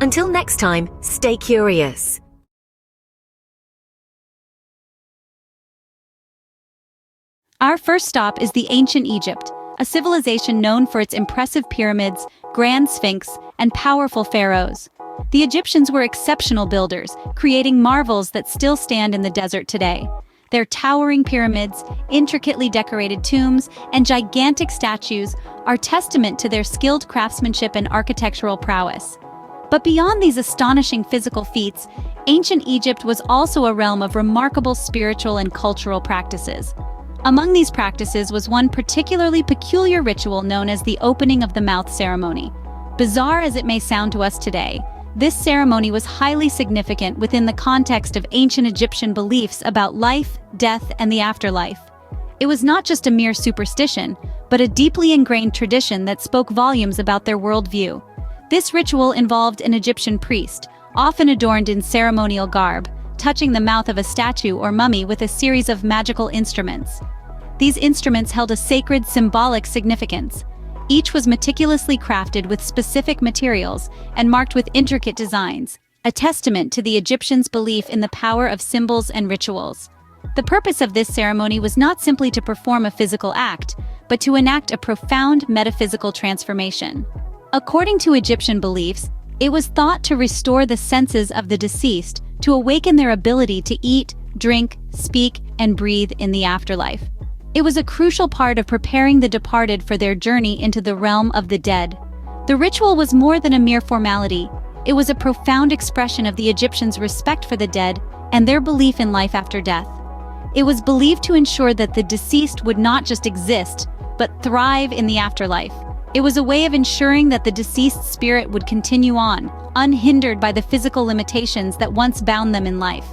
B: Until next time, stay curious.
A: Our first stop is the ancient Egypt, a civilization known for its impressive pyramids, grand sphinx, and powerful pharaohs. The Egyptians were exceptional builders, creating marvels that still stand in the desert today. Their towering pyramids, intricately decorated tombs, and gigantic statues are testament to their skilled craftsmanship and architectural prowess. But beyond these astonishing physical feats, ancient Egypt was also a realm of remarkable spiritual and cultural practices. Among these practices was one particularly peculiar ritual known as the opening of the mouth ceremony. Bizarre as it may sound to us today, this ceremony was highly significant within the context of ancient Egyptian beliefs about life, death, and the afterlife. It was not just a mere superstition, but a deeply ingrained tradition that spoke volumes about their worldview. This ritual involved an Egyptian priest, often adorned in ceremonial garb, touching the mouth of a statue or mummy with a series of magical instruments. These instruments held a sacred, symbolic significance. Each was meticulously crafted with specific materials and marked with intricate designs, a testament to the Egyptians' belief in the power of symbols and rituals. The purpose of this ceremony was not simply to perform a physical act, but to enact a profound metaphysical transformation. According to Egyptian beliefs, it was thought to restore the senses of the deceased, to awaken their ability to eat, drink, speak, and breathe in the afterlife. It was a crucial part of preparing the departed for their journey into the realm of the dead. The ritual was more than a mere formality. It was a profound expression of the Egyptians' respect for the dead and their belief in life after death. It was believed to ensure that the deceased would not just exist, but thrive in the afterlife. It was a way of ensuring that the deceased's spirit would continue on, unhindered by the physical limitations that once bound them in life.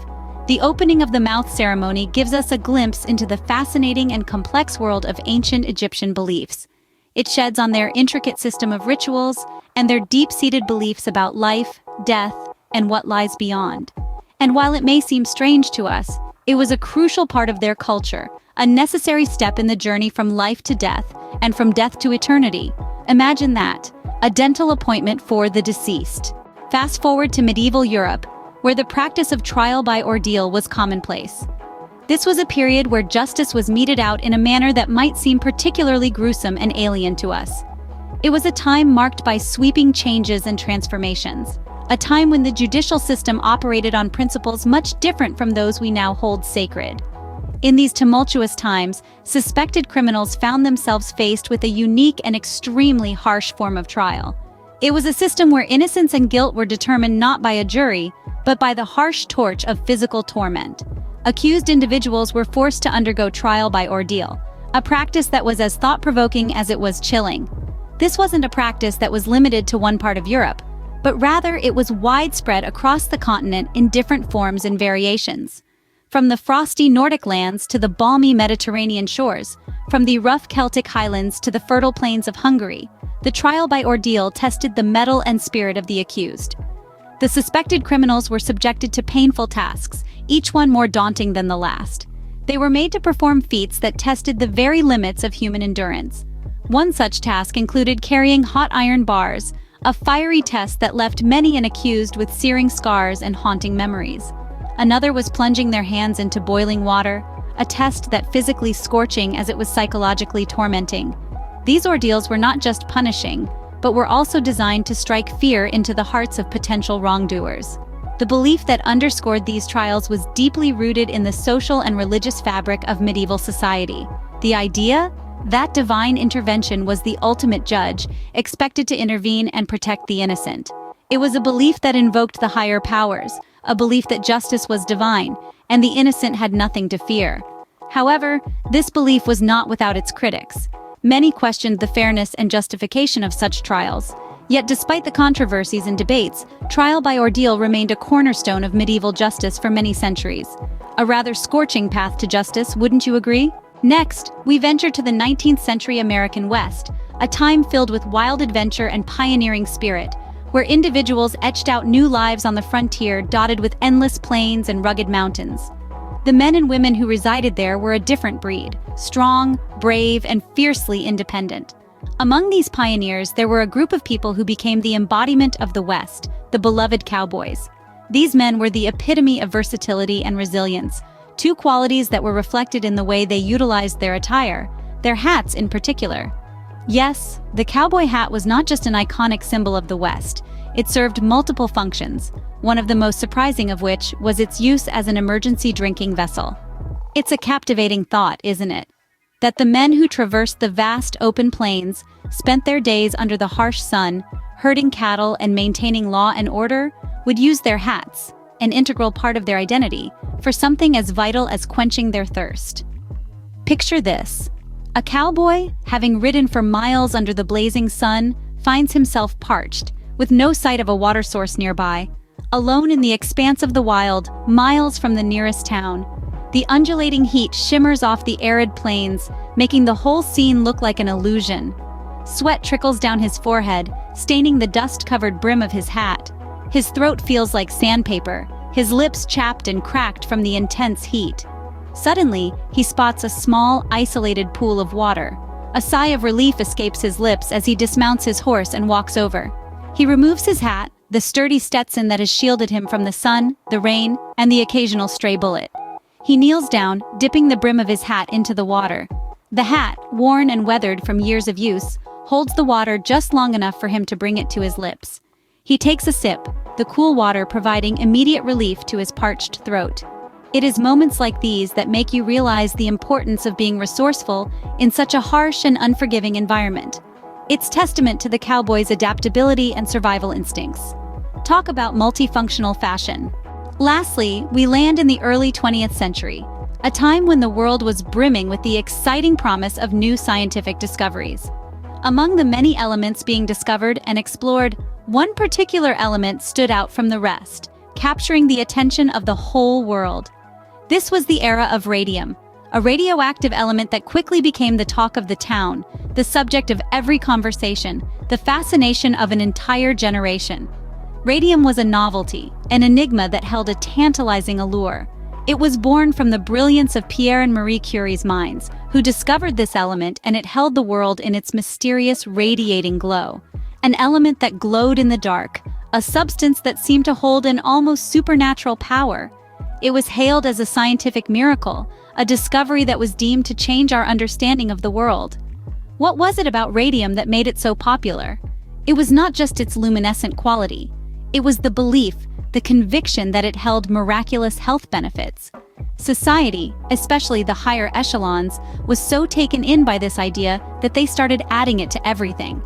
A: The opening of the mouth ceremony gives us a glimpse into the fascinating and complex world of ancient Egyptian beliefs. It sheds on their intricate system of rituals and their deep-seated beliefs about life, death, and what lies beyond. And while it may seem strange to us, it was a crucial part of their culture, a necessary step in the journey from life to death, and from death to eternity. Imagine that, a dental appointment for the deceased. Fast forward to medieval Europe, where the practice of trial by ordeal was commonplace. This was a period where justice was meted out in a manner that might seem particularly gruesome and alien to us. It was a time marked by sweeping changes and transformations, a time when the judicial system operated on principles much different from those we now hold sacred. In these tumultuous times, suspected criminals found themselves faced with a unique and extremely harsh form of trial. It was a system where innocence and guilt were determined not by a jury, but by the harsh torch of physical torment. Accused individuals were forced to undergo trial by ordeal, a practice that was as thought-provoking as it was chilling. This wasn't a practice that was limited to one part of Europe, but rather it was widespread across the continent in different forms and variations. From the frosty Nordic lands to the balmy Mediterranean shores, from the rough Celtic highlands to the fertile plains of Hungary, the trial by ordeal tested the mettle and spirit of the accused. The suspected criminals were subjected to painful tasks, each one more daunting than the last. They were made to perform feats that tested the very limits of human endurance. One such task included carrying hot iron bars, a fiery test that left many an accused with searing scars and haunting memories. Another was plunging their hands into boiling water, a test that physically scorching as it was psychologically tormenting. These ordeals were not just punishing, but were also designed to strike fear into the hearts of potential wrongdoers. The belief that underscored these trials was deeply rooted in the social and religious fabric of medieval society. The idea that divine intervention was the ultimate judge, expected to intervene and protect the innocent. It was a belief that invoked the higher powers, a belief that justice was divine, and the innocent had nothing to fear. However, this belief was not without its critics. Many questioned the fairness and justification of such trials. Yet despite the controversies and debates, trial by ordeal remained a cornerstone of medieval justice for many centuries. A rather scorching path to justice, wouldn't you agree? Next, we venture to the 19th century American West, a time filled with wild adventure and pioneering spirit, where individuals etched out new lives on the frontier dotted with endless plains and rugged mountains. The men and women who resided there were a different breed, strong, brave, and fiercely independent. Among these pioneers, there were a group of people who became the embodiment of the West, the beloved cowboys. These men were the epitome of versatility and resilience, two qualities that were reflected in the way they utilized their attire, their hats in particular. Yes, the cowboy hat was not just an iconic symbol of the West. It served multiple functions, one of the most surprising of which was its use as an emergency drinking vessel. It's a captivating thought, isn't it? That the men who traversed the vast open plains, spent their days under the harsh sun, herding cattle and maintaining law and order, would use their hats, an integral part of their identity, for something as vital as quenching their thirst. Picture this. A cowboy, having ridden for miles under the blazing sun, finds himself parched, with no sight of a water source nearby, alone in the expanse of the wild, miles from the nearest town. The undulating heat shimmers off the arid plains, making the whole scene look like an illusion. Sweat trickles down his forehead, staining the dust-covered brim of his hat. His throat feels like sandpaper, his lips chapped and cracked from the intense heat. Suddenly, he spots a small, isolated pool of water. A sigh of relief escapes his lips as he dismounts his horse and walks over. He removes his hat, the sturdy Stetson that has shielded him from the sun, the rain, and the occasional stray bullet. He kneels down, dipping the brim of his hat into the water. The hat, worn and weathered from years of use, holds the water just long enough for him to bring it to his lips. He takes a sip, the cool water providing immediate relief to his parched throat. It is moments like these that make you realize the importance of being resourceful in such a harsh and unforgiving environment. It's testament to the cowboy's adaptability and survival instincts. Talk about multifunctional fashion. Lastly, we land in the early 20th century, a time when the world was brimming with the exciting promise of new scientific discoveries. Among the many elements being discovered and explored, one particular element stood out from the rest, capturing the attention of the whole world. This was the era of radium, a radioactive element that quickly became the talk of the town, the subject of every conversation, the fascination of an entire generation. Radium was a novelty, an enigma that held a tantalizing allure. It was born from the brilliance of Pierre and Marie Curie's minds, who discovered this element, and it held the world in its mysterious radiating glow. An element that glowed in the dark, a substance that seemed to hold an almost supernatural power. It was hailed as a scientific miracle, a discovery that was deemed to change our understanding of the world. What was it about radium that made it so popular? It was not just its luminescent quality. It was the belief, the conviction that it held miraculous health benefits. Society, especially the higher echelons, was so taken in by this idea that they started adding it to everything.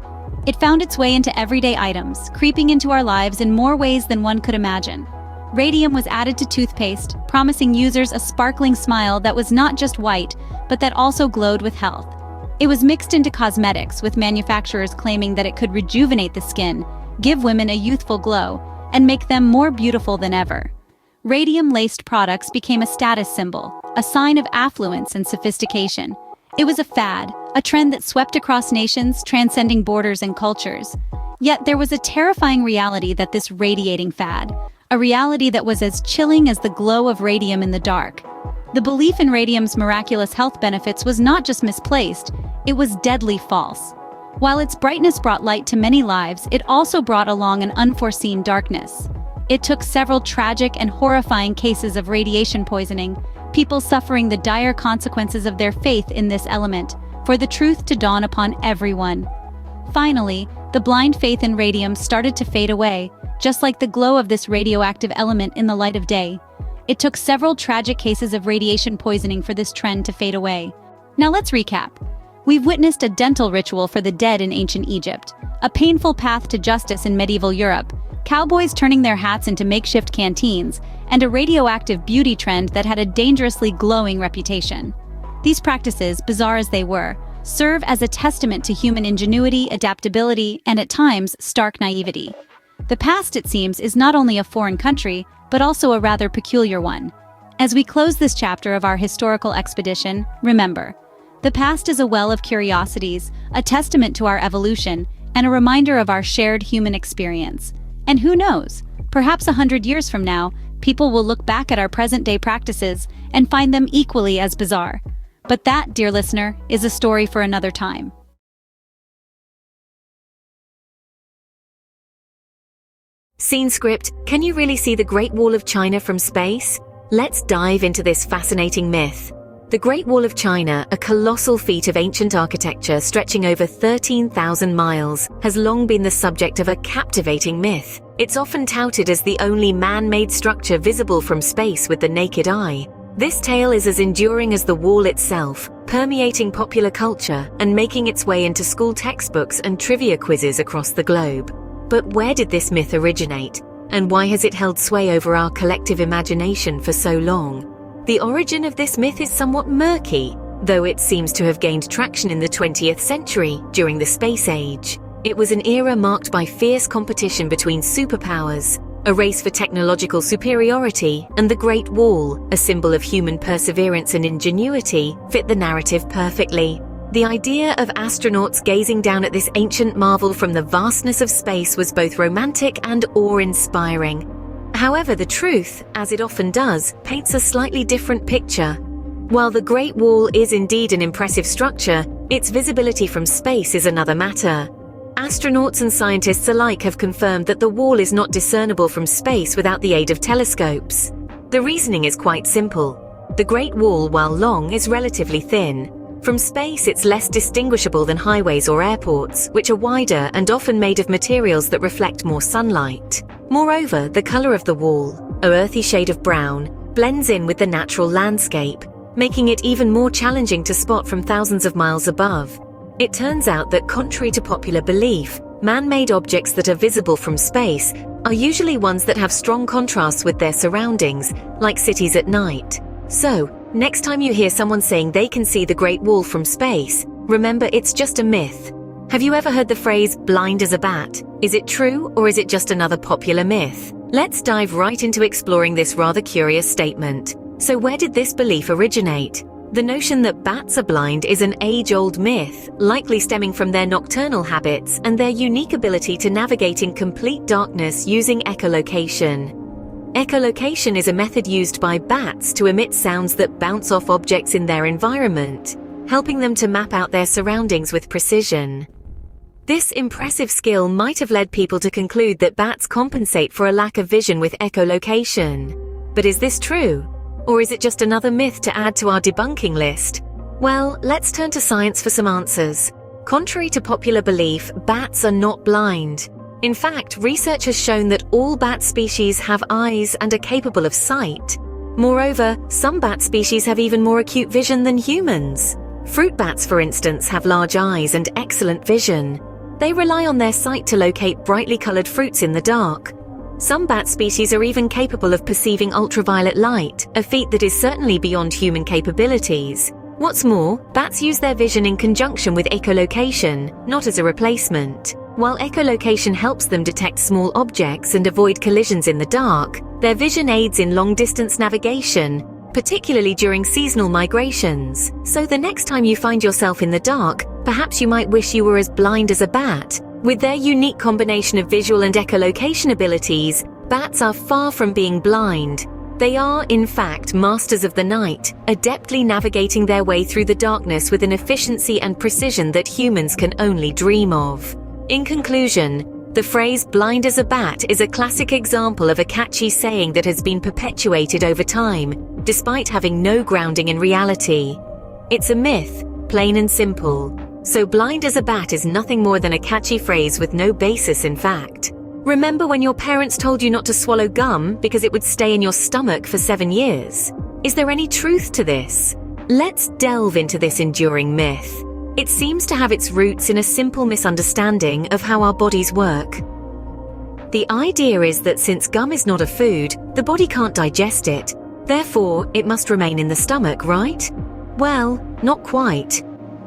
A: It found its way into everyday items, creeping into our lives in more ways than one could imagine. Radium was added to toothpaste, promising users a sparkling smile that was not just white, but that also glowed with health. It was mixed into cosmetics, with manufacturers claiming that it could rejuvenate the skin, give women a youthful glow, and make them more beautiful than ever. Radium-laced products became a status symbol, a sign of affluence and sophistication. It was a fad, a trend that swept across nations, transcending borders and cultures. Yet there was a terrifying reality that this radiating fad, a reality that was as chilling as the glow of radium in the dark. The belief in radium's miraculous health benefits was not just misplaced, it was deadly false. While its brightness brought light to many lives, it also brought along an unforeseen darkness. It took several tragic and horrifying cases of radiation poisoning, people suffering the dire consequences of their faith in this element, for the truth to dawn upon everyone. Finally, the blind faith in radium started to fade away, just like the glow of this radioactive element in the light of day. It took several tragic cases of radiation poisoning for this trend to fade away. Now let's recap. We've witnessed a dental ritual for the dead in ancient Egypt, a painful path to justice in medieval Europe, cowboys turning their hats into makeshift canteens, and a radioactive beauty trend that had a dangerously glowing reputation. These practices, bizarre as they were, serve as a testament to human ingenuity, adaptability, and at times, stark naivety. The past, it seems, is not only a foreign country, but also a rather peculiar one. As we close this chapter of our historical expedition, remember, the past is a well of curiosities, a testament to our evolution, and a reminder of our shared human experience. And who knows, perhaps 100 years from now, people will look back at our present-day practices and find them equally as bizarre. But that, dear listener, is a story for another time.
B: Scene script, can you really see the Great Wall of China from space? Let's dive into this fascinating myth. The Great Wall of China, a colossal feat of ancient architecture stretching over 13,000 miles, has long been the subject of a captivating myth. It's often touted as the only man-made structure visible from space with the naked eye. This tale is as enduring as the wall itself, permeating popular culture and making its way into school textbooks and trivia quizzes across the globe. But where did this myth originate? And why has it held sway over our collective imagination for so long? The origin of this myth is somewhat murky, though it seems to have gained traction in the 20th century during the space age. It was an era marked by fierce competition between superpowers, a race for technological superiority, and the Great Wall, a symbol of human perseverance and ingenuity, fit the narrative perfectly. The idea of astronauts gazing down at this ancient marvel from the vastness of space was both romantic and awe-inspiring. However, the truth, as it often does, paints a slightly different picture. While the Great Wall is indeed an impressive structure, its visibility from space is another matter. Astronauts and scientists alike have confirmed that the wall is not discernible from space without the aid of telescopes. The reasoning is quite simple. The Great Wall, while long, is relatively thin. From space, it's less distinguishable than highways or airports, which are wider and often made of materials that reflect more sunlight. Moreover, the color of the wall, an earthy shade of brown, blends in with the natural landscape, making it even more challenging to spot from thousands of miles above. It turns out that, contrary to popular belief, man-made objects that are visible from space are usually ones that have strong contrasts with their surroundings, like cities at night. So, next time you hear someone saying they can see the Great Wall from space, remember it's just a myth. Have you ever heard the phrase, blind as a bat? Is it true, or is it just another popular myth? Let's dive right into exploring this rather curious statement. So where did this belief originate? The notion that bats are blind is an age-old myth, likely stemming from their nocturnal habits and their unique ability to navigate in complete darkness using echolocation. Echolocation is a method used by bats to emit sounds that bounce off objects in their environment, helping them to map out their surroundings with precision. This impressive skill might have led people to conclude that bats compensate for a lack of vision with echolocation. But is this true? Or is it just another myth to add to our debunking list? Well, let's turn to science for some answers. Contrary to popular belief, bats are not blind. In fact, research has shown that all bat species have eyes and are capable of sight. Moreover, some bat species have even more acute vision than humans. Fruit bats, for instance, have large eyes and excellent vision. They rely on their sight to locate brightly colored fruits in the dark. Some bat species are even capable of perceiving ultraviolet light, a feat that is certainly beyond human capabilities. What's more, bats use their vision in conjunction with echolocation, not as a replacement. While echolocation helps them detect small objects and avoid collisions in the dark, their vision aids in long-distance navigation, particularly during seasonal migrations. So the next time you find yourself in the dark, perhaps you might wish you were as blind as a bat. With their unique combination of visual and echolocation abilities, bats are far from being blind. They are, in fact, masters of the night, adeptly navigating their way through the darkness with an efficiency and precision that humans can only dream of. In conclusion, the phrase blind as a bat is a classic example of a catchy saying that has been perpetuated over time, despite having no grounding in reality. It's a myth, plain and simple. So blind as a bat is nothing more than a catchy phrase with no basis in fact. Remember when your parents told you not to swallow gum because it would stay in your stomach for 7 years? Is there any truth to this? Let's delve into this enduring myth. It seems to have its roots in a simple misunderstanding of how our bodies work. The idea is that since gum is not a food, the body can't digest it. Therefore, it must remain in the stomach, right? Well, not quite.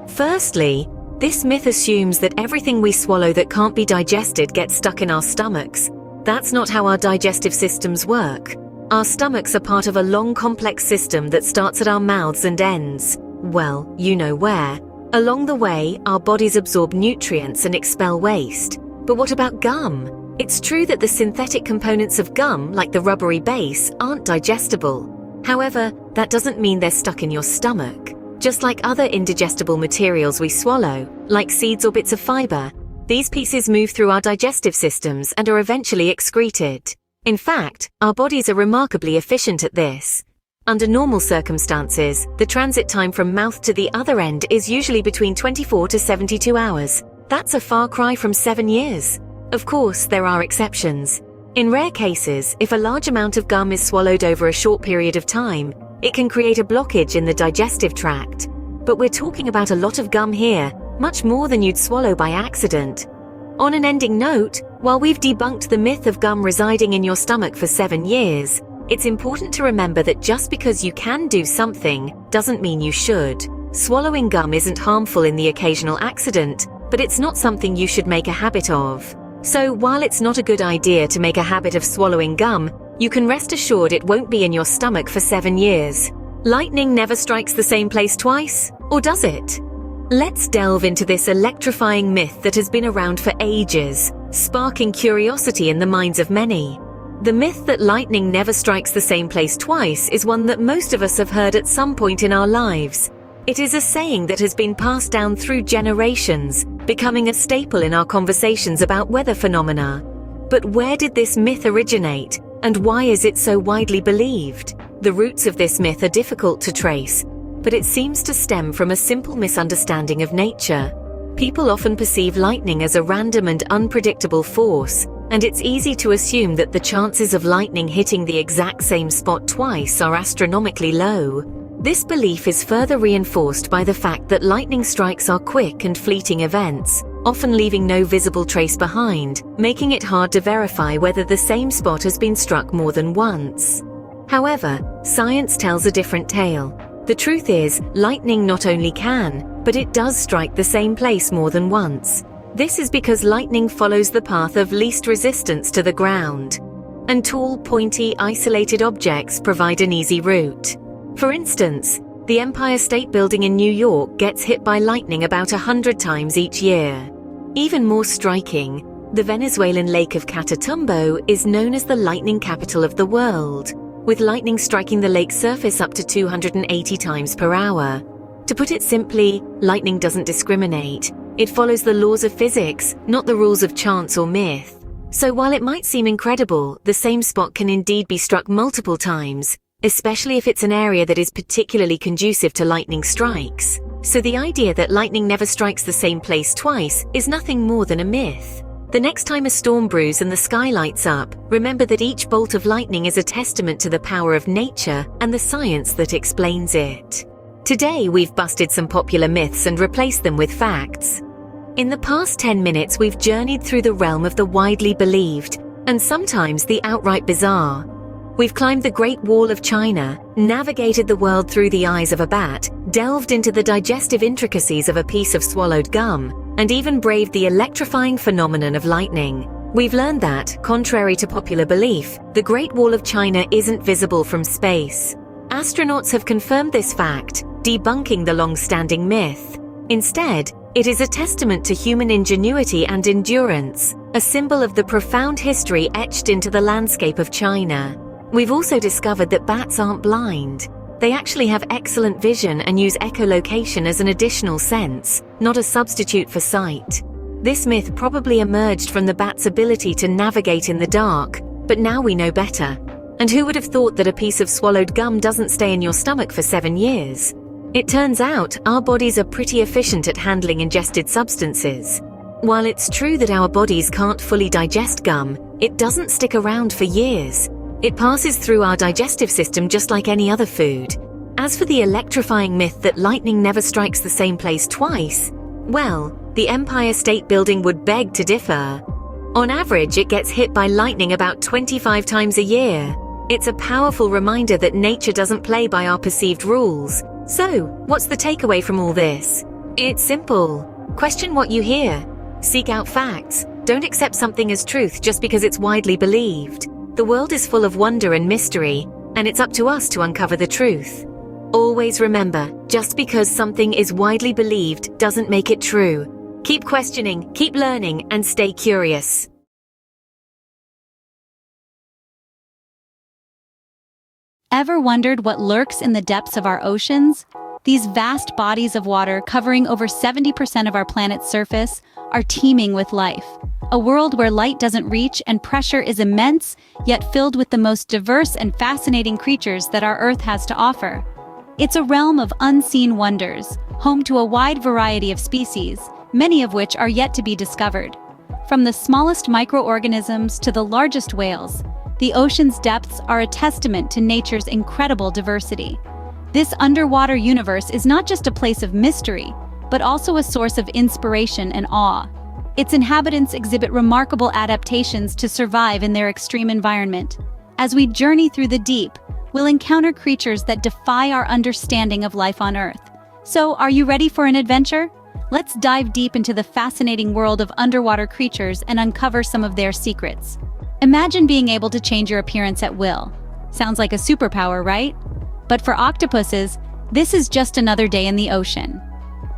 B: Firstly, this myth assumes that everything we swallow that can't be digested gets stuck in our stomachs. That's not how our digestive systems work. Our stomachs are part of a long, complex system that starts at our mouths and ends, well, you know where. Along the way, our bodies absorb nutrients and expel waste. But what about gum? It's true that the synthetic components of gum, like the rubbery base, aren't digestible. However, that doesn't mean they're stuck in your stomach. Just like other indigestible materials we swallow, like seeds or bits of fiber, these pieces move through our digestive systems and are eventually excreted. In fact, our bodies are remarkably efficient at this. Under normal circumstances, the transit time from mouth to the other end is usually between 24 to 72 hours. That's a far cry from 7 years. Of course, there are exceptions. In rare cases, if a large amount of gum is swallowed over a short period of time, it can create a blockage in the digestive tract. But we're talking about a lot of gum here, much more than you'd swallow by accident. On an ending note, while we've debunked the myth of gum residing in your stomach for 7 years, it's important to remember that just because you can do something doesn't mean you should. Swallowing gum isn't harmful in the occasional accident, but it's not something you should make a habit of. So while it's not a good idea to make a habit of swallowing gum, you can rest assured it won't be in your stomach for 7 years. Lightning never strikes the same place twice, or does it? Let's delve into this electrifying myth that has been around for ages, sparking curiosity in the minds of many. The myth that lightning never strikes the same place twice is one that most of us have heard at some point in our lives. It is a saying that has been passed down through generations, becoming a staple in our conversations about weather phenomena. But where did this myth originate? And why is it so widely believed? The roots of this myth are difficult to trace, but it seems to stem from a simple misunderstanding of nature. People often perceive lightning as a random and unpredictable force, and it's easy to assume that the chances of lightning hitting the exact same spot twice are astronomically low. This belief is further reinforced by the fact that lightning strikes are quick and fleeting events, often leaving no visible trace behind, making it hard to verify whether the same spot has been struck more than once. However, science tells a different tale. The truth is, lightning not only can, but it does strike the same place more than once. This is because lightning follows the path of least resistance to the ground, and tall, pointy, isolated objects provide an easy route. For instance, The Empire State Building in New York gets hit by lightning about 100 times each year. Even more striking, the Venezuelan lake of Catatumbo is known as the lightning capital of the world, with lightning striking the lake's surface up to 280 times per hour. To put it simply, lightning doesn't discriminate. It follows the laws of physics, not the rules of chance or myth. So while it might seem incredible, the same spot can indeed be struck multiple times, especially if it's an area that is particularly conducive to lightning strikes. So the idea that lightning never strikes the same place twice is nothing more than a myth. The next time a storm brews and the sky lights up, remember that each bolt of lightning is a testament to the power of nature and the science that explains it. Today we've busted some popular myths and replaced them with facts. In the past 10 minutes we've journeyed through the realm of the widely believed, and sometimes the outright bizarre. We've climbed the Great Wall of China, navigated the world through the eyes of a bat, delved into the digestive intricacies of a piece of swallowed gum, and even braved the electrifying phenomenon of lightning. We've learned that, contrary to popular belief, the Great Wall of China isn't visible from space. Astronauts have confirmed this fact, debunking the long-standing myth. Instead, it is a testament to human ingenuity and endurance, a symbol of the profound history etched into the landscape of China. We've also discovered that bats aren't blind. They actually have excellent vision and use echolocation as an additional sense, not a substitute for sight. This myth probably emerged from the bat's ability to navigate in the dark, but now we know better. And who would have thought that a piece of swallowed gum doesn't stay in your stomach for 7 years? It turns out our bodies are pretty efficient at handling ingested substances. While it's true that our bodies can't fully digest gum, it doesn't stick around for years. It passes through our digestive system just like any other food. As for the electrifying myth that lightning never strikes the same place twice, well, the Empire State Building would beg to differ. On average, it gets hit by lightning about 25 times a year. It's a powerful reminder that nature doesn't play by our perceived rules. So, what's the takeaway from all this? It's simple. Question what you hear. Seek out facts. Don't accept something as truth just because it's widely believed. The world is full of wonder and mystery, and it's up to us to uncover the truth. Always remember, just because something is widely believed doesn't make it true. Keep questioning, keep learning, and stay curious.
A: Ever wondered what lurks in the depths of our oceans? These vast bodies of water covering over 70% of our planet's surface are teeming with life. A world where light doesn't reach and pressure is immense, yet filled with the most diverse and fascinating creatures that our Earth has to offer. It's a realm of unseen wonders, home to a wide variety of species, many of which are yet to be discovered. From the smallest microorganisms to the largest whales, the ocean's depths are a testament to nature's incredible diversity. This underwater universe is not just a place of mystery, but also a source of inspiration and awe. Its inhabitants exhibit remarkable adaptations to survive in their extreme environment. As we journey through the deep, we'll encounter creatures that defy our understanding of life on Earth. So, are you ready for an adventure? Let's dive deep into the fascinating world of underwater creatures and uncover some of their secrets. Imagine being able to change your appearance at will. Sounds like a superpower, right? But for octopuses, this is just another day in the ocean.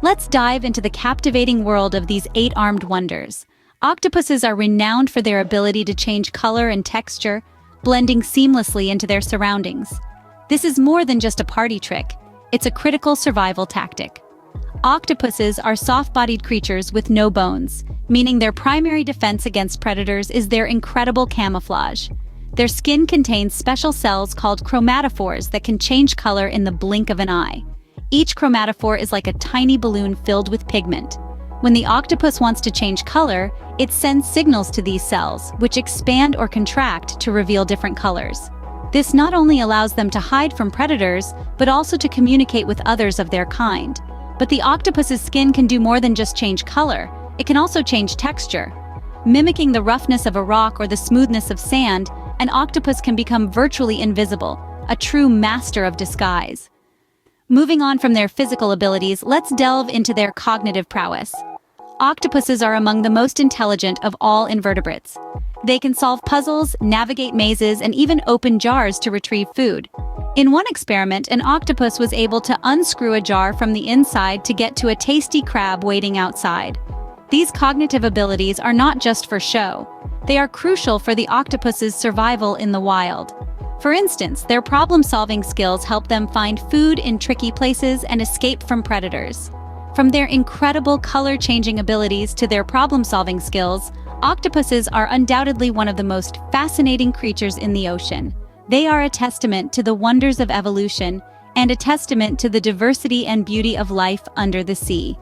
A: Let's dive into the captivating world of these 8-armed wonders. Octopuses are renowned for their ability to change color and texture, blending seamlessly into their surroundings. This is more than just a party trick. It's a critical survival tactic. Octopuses are soft-bodied creatures with no bones, meaning their primary defense against predators is their incredible camouflage. Their skin contains special cells called chromatophores that can change color in the blink of an eye. Each chromatophore is like a tiny balloon filled with pigment. When the octopus wants to change color, it sends signals to these cells, which expand or contract to reveal different colors. This not only allows them to hide from predators, but also to communicate with others of their kind. But the octopus's skin can do more than just change color. It can also change texture. Mimicking the roughness of a rock or the smoothness of sand, an octopus can become virtually invisible, a true master of disguise. Moving on from their physical abilities, let's delve into their cognitive prowess. Octopuses are among the most intelligent of all invertebrates. They can solve puzzles, navigate mazes, and even open jars to retrieve food. In one experiment, an octopus was able to unscrew a jar from the inside to get to a tasty crab waiting outside. These cognitive abilities are not just for show. They are crucial for the octopus's survival in the wild. For instance, their problem-solving skills help them find food in tricky places and escape from predators. From their incredible color-changing abilities to their problem-solving skills, octopuses are undoubtedly one of the most fascinating creatures in the ocean. They are a testament to the wonders of evolution and a testament to the diversity and beauty of life under the sea.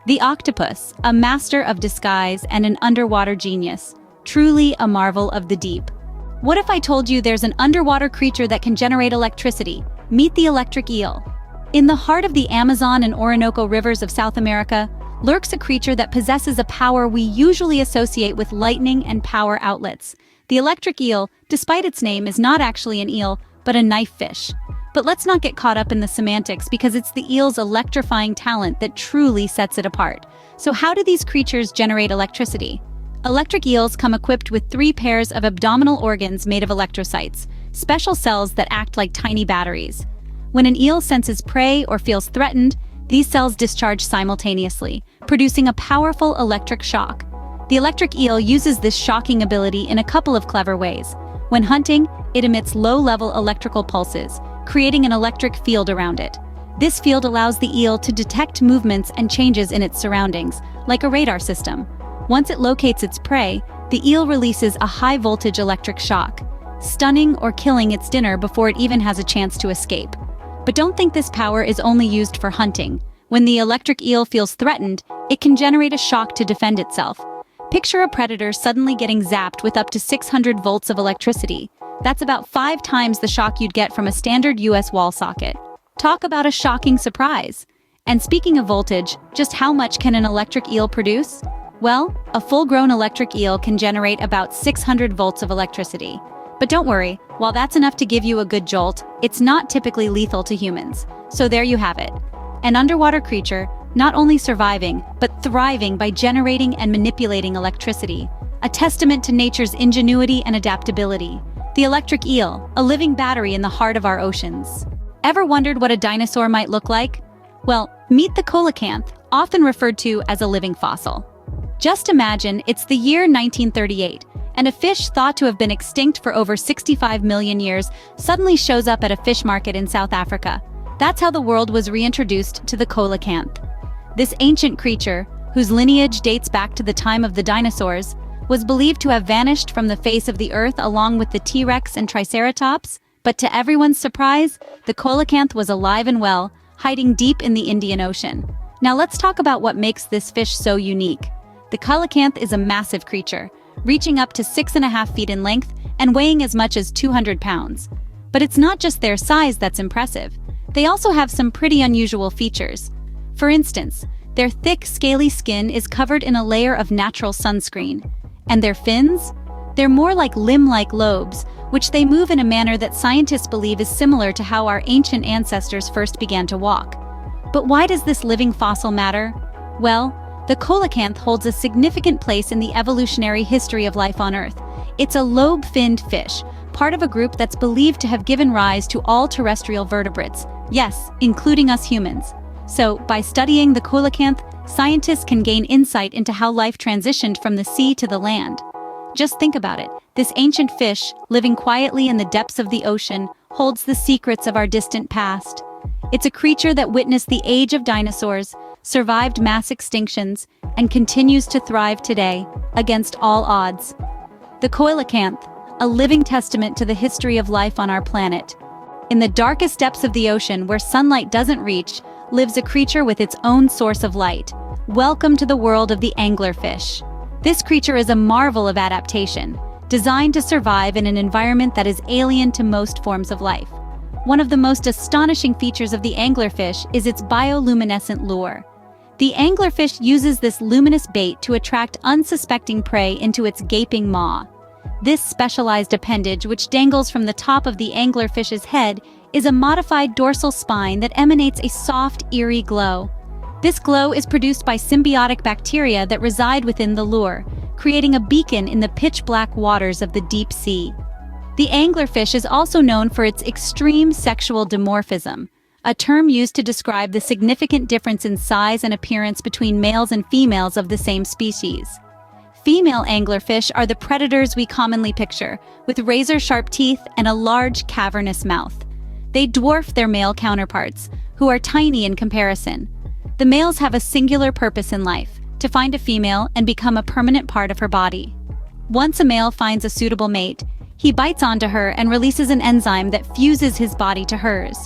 A: The octopus, a master of disguise and an underwater genius, truly a marvel of the deep. What if I told you there's an underwater creature that can generate electricity? Meet the electric eel. In the heart of the Amazon and Orinoco rivers of South America lurks a creature that possesses a power we usually associate with lightning and power outlets. The electric eel, despite its name, is not actually an eel, but a knife fish. But let's not get caught up in the semantics because it's the eel's electrifying talent that truly sets it apart. So how do these creatures generate electricity? Electric eels come equipped with 3 pairs of abdominal organs made of electrocytes, special cells that act like tiny batteries. When an eel senses prey or feels threatened, these cells discharge simultaneously, producing a powerful electric shock. The electric eel uses this shocking ability in a couple of clever ways. When hunting, it emits low-level electrical pulses, creating an electric field around it. This field allows the eel to detect movements and changes in its surroundings, like a radar system. Once it locates its prey, the eel releases a high-voltage electric shock, stunning or killing its dinner before it even has a chance to escape. But don't think this power is only used for hunting. When the electric eel feels threatened, it can generate a shock to defend itself. Picture a predator suddenly getting zapped with up to 600 volts of electricity. That's about 5 times the shock you'd get from a standard US wall socket. Talk about a shocking surprise. And speaking of voltage, just how much can an electric eel produce? Well, a full-grown electric eel can generate about 600 volts of electricity. But don't worry, while that's enough to give you a good jolt, it's not typically lethal to humans. So there you have it. An underwater creature, not only surviving, but thriving by generating and manipulating electricity. A testament to nature's ingenuity and adaptability. The electric eel, a living battery in the heart of our oceans. Ever wondered what a dinosaur might look like? Well, meet the coelacanth, often referred to as a living fossil. Just imagine it's the year 1938, and a fish thought to have been extinct for over 65 million years suddenly shows up at a fish market in South Africa. That's how the world was reintroduced to the coelacanth. This ancient creature, whose lineage dates back to the time of the dinosaurs, was believed to have vanished from the face of the earth along with the T-Rex and Triceratops, but to everyone's surprise, the coelacanth was alive and well, hiding deep in the Indian Ocean. Now let's talk about what makes this fish so unique. The coelacanth is a massive creature, reaching up to 6.5 feet in length and weighing as much as 200 pounds. But it's not just their size that's impressive. They also have some pretty unusual features. For instance, their thick, scaly skin is covered in a layer of natural sunscreen. And their fins? They're more like limb-like lobes, which they move in a manner that scientists believe is similar to how our ancient ancestors first began to walk. But why does this living fossil matter? Well, the coelacanth holds a significant place in the evolutionary history of life on Earth. It's a lobe-finned fish, part of a group that's believed to have given rise to all terrestrial vertebrates, yes, including us humans. So, by studying the coelacanth, scientists can gain insight into how life transitioned from the sea to the land. Just think about it. This ancient fish, living quietly in the depths of the ocean, holds the secrets of our distant past. It's a creature that witnessed the age of dinosaurs, survived mass extinctions, and continues to thrive today, against all odds. The coelacanth, a living testament to the history of life on our planet. In the darkest depths of the ocean, where sunlight doesn't reach, lives a creature with its own source of light. Welcome to the world of the anglerfish. This creature is a marvel of adaptation, designed to survive in an environment that is alien to most forms of life. One of the most astonishing features of the anglerfish is its bioluminescent lure. The anglerfish uses this luminous bait to attract unsuspecting prey into its gaping maw. This specialized appendage, which dangles from the top of the anglerfish's head, is a modified dorsal spine that emanates a soft, eerie glow. This glow is produced by symbiotic bacteria that reside within the lure, creating a beacon in the pitch-black waters of the deep sea. The anglerfish is also known for its extreme sexual dimorphism, a term used to describe the significant difference in size and appearance between males and females of the same species. Female anglerfish are the predators we commonly picture, with razor-sharp teeth and a large, cavernous mouth. They dwarf their male counterparts, who are tiny in comparison. The males have a singular purpose in life, to find a female and become a permanent part of her body. Once a male finds a suitable mate, he bites onto her and releases an enzyme that fuses his body to hers.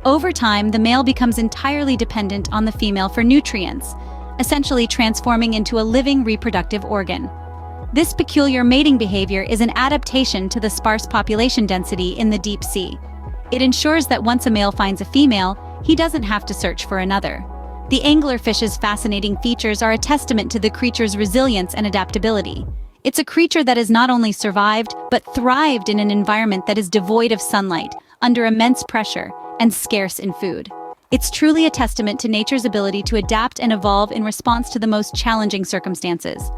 A: Over time, the male becomes entirely dependent on the female for nutrients, essentially transforming into a living reproductive organ. This peculiar mating behavior is an adaptation to the sparse population density in the deep sea. It ensures that once a male finds a female, he doesn't have to search for another. The anglerfish's fascinating features are a testament to the creature's resilience and adaptability. It's a creature that has not only survived, but thrived in an environment that is devoid of sunlight, under immense pressure, and scarce in food. It's truly a testament to nature's ability to adapt and evolve in response to the most challenging circumstances.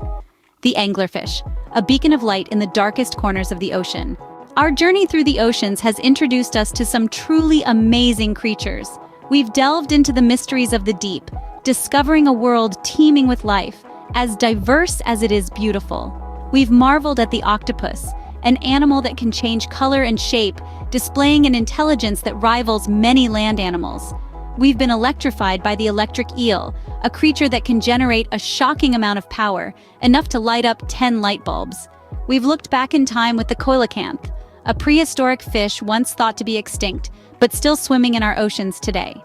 A: The anglerfish, a beacon of light in the darkest corners of the ocean. Our journey through the oceans has introduced us to some truly amazing creatures. We've delved into the mysteries of the deep, discovering a world teeming with life, as diverse as it is beautiful. We've marveled at the octopus, an animal that can change color and shape, displaying an intelligence that rivals many land animals. We've been electrified by the electric eel, a creature that can generate a shocking amount of power, enough to light up 10 light bulbs. We've looked back in time with the coelacanth, a prehistoric fish once thought to be extinct, but still swimming in our oceans today.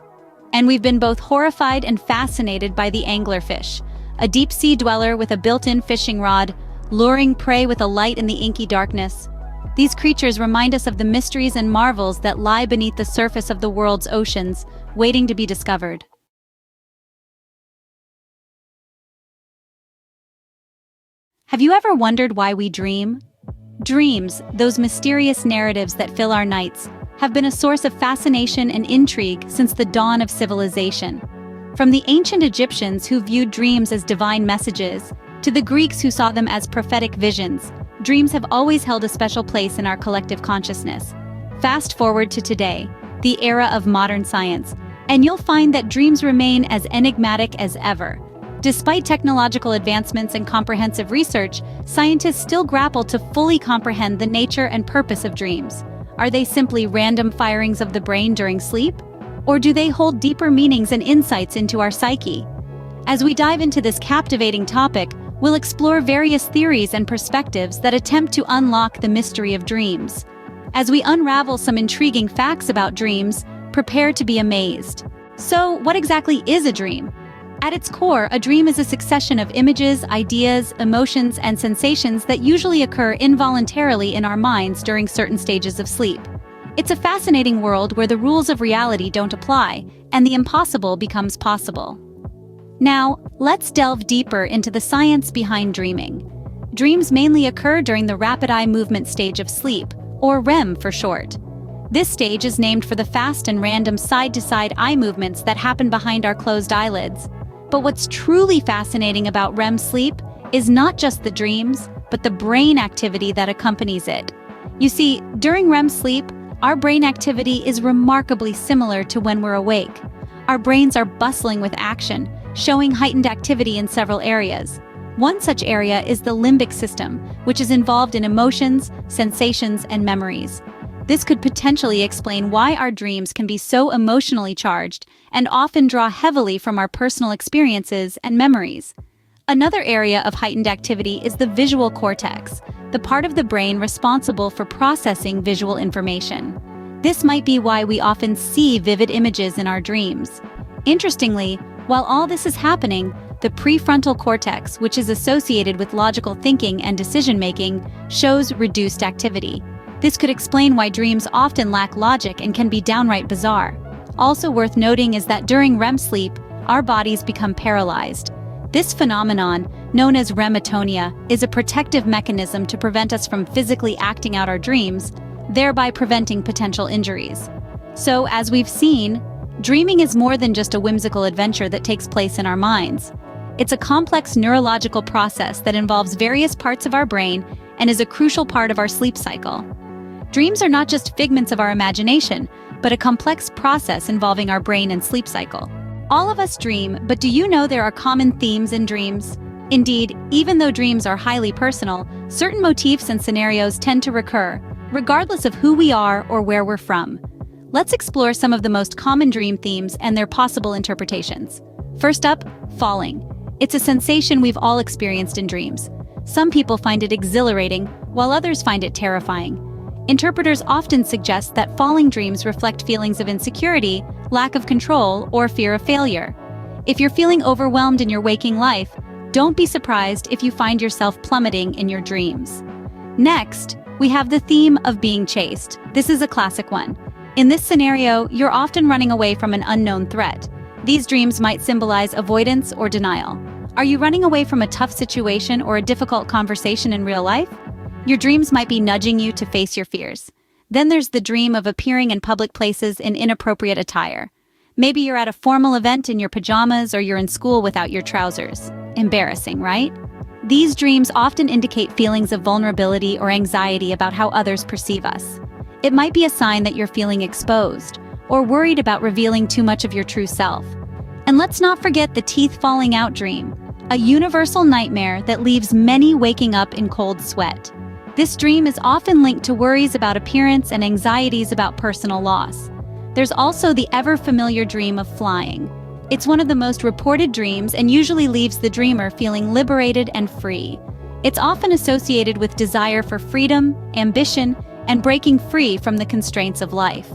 A: And we've been both horrified and fascinated by the anglerfish, a deep-sea dweller with a built-in fishing rod, luring prey with a light in the inky darkness. These creatures remind us of the mysteries and marvels that lie beneath the surface of the world's oceans, waiting to be discovered. Have you ever wondered why we dream? Dreams, those mysterious narratives that fill our nights, have been a source of fascination and intrigue since the dawn of civilization. From the ancient Egyptians who viewed dreams as divine messages, to the Greeks who saw them as prophetic visions, dreams have always held a special place in our collective consciousness. Fast forward to today, the era of modern science, and you'll find that dreams remain as enigmatic as ever. Despite technological advancements and comprehensive research, scientists still grapple to fully comprehend the nature and purpose of dreams. Are they simply random firings of the brain during sleep? Or do they hold deeper meanings and insights into our psyche? As we dive into this captivating topic, we'll explore various theories and perspectives that attempt to unlock the mystery of dreams. As we unravel some intriguing facts about dreams, prepare to be amazed. So, what exactly is a dream? At its core, a dream is a succession of images, ideas, emotions, and sensations that usually occur involuntarily in our minds during certain stages of sleep. It's a fascinating world where the rules of reality don't apply, and the impossible becomes possible. Now, let's delve deeper into the science behind dreaming. Dreams mainly occur during the rapid eye movement stage of sleep, or REM for short. This stage is named for the fast and random side-to-side eye movements that happen behind our closed eyelids. But what's truly fascinating about REM sleep is not just the dreams, but the brain activity that accompanies it. You see, during REM sleep, our brain activity is remarkably similar to when we're awake. Our brains are bustling with action, showing heightened activity in several areas. One such area is the limbic system, which is involved in emotions, sensations, and memories. This could potentially explain why our dreams can be so emotionally charged and often draw heavily from our personal experiences and memories. Another area of heightened activity is the visual cortex, the part of the brain responsible for processing visual information. This might be why we often see vivid images in our dreams. Interestingly, while all this is happening, the prefrontal cortex, which is associated with logical thinking and decision-making, shows reduced activity. This could explain why dreams often lack logic and can be downright bizarre. Also worth noting is that during REM sleep, our bodies become paralyzed. This phenomenon, known as rematonia, is a protective mechanism to prevent us from physically acting out our dreams, thereby preventing potential injuries. So, as we've seen, dreaming is more than just a whimsical adventure that takes place in our minds. It's a complex neurological process that involves various parts of our brain and is a crucial part of our sleep cycle. Dreams are not just figments of our imagination, but a complex process involving our brain and sleep cycle. All of us dream, but do you know there are common themes in dreams? Indeed, even though dreams are highly personal, certain motifs and scenarios tend to recur, regardless of who we are or where we're from. Let's explore some of the most common dream themes and their possible interpretations. First up, falling. It's a sensation we've all experienced in dreams. Some people find it exhilarating, while others find it terrifying. Interpreters often suggest that falling dreams reflect feelings of insecurity, lack of control, or fear of failure. If you're feeling overwhelmed in your waking life, don't be surprised if you find yourself plummeting in your dreams. Next, we have the theme of being chased. This is a classic one. In this scenario, you're often running away from an unknown threat. These dreams might symbolize avoidance or denial. Are you running away from a tough situation or a difficult conversation in real life? Your dreams might be nudging you to face your fears. Then there's the dream of appearing in public places in inappropriate attire. Maybe you're at a formal event in your pajamas or you're in school without your trousers. Embarrassing, right? These dreams often indicate feelings of vulnerability or anxiety about how others perceive us. It might be a sign that you're feeling exposed or worried about revealing too much of your true self. And let's not forget the teeth falling out dream, a universal nightmare that leaves many waking up in cold sweat. This dream is often linked to worries about appearance and anxieties about personal loss. There's also the ever-familiar dream of flying. It's one of the most reported dreams and usually leaves the dreamer feeling liberated and free. It's often associated with desire for freedom, ambition, and breaking free from the constraints of life.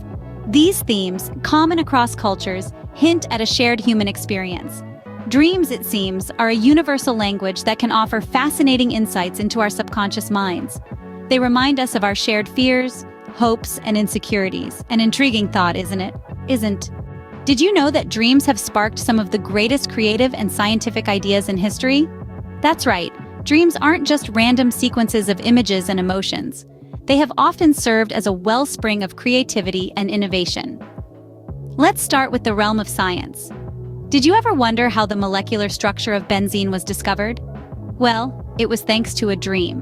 A: These themes, common across cultures, hint at a shared human experience. Dreams, it seems, are a universal language that can offer fascinating insights into our subconscious minds. They remind us of our shared fears, hopes, and insecurities. An intriguing thought, isn't it? Did you know that dreams have sparked some of the greatest creative and scientific ideas in history? That's right, dreams aren't just random sequences of images and emotions. They have often served as a wellspring of creativity and innovation. Let's start with the realm of science. Did you ever wonder how the molecular structure of benzene was discovered? Well, it was thanks to a dream.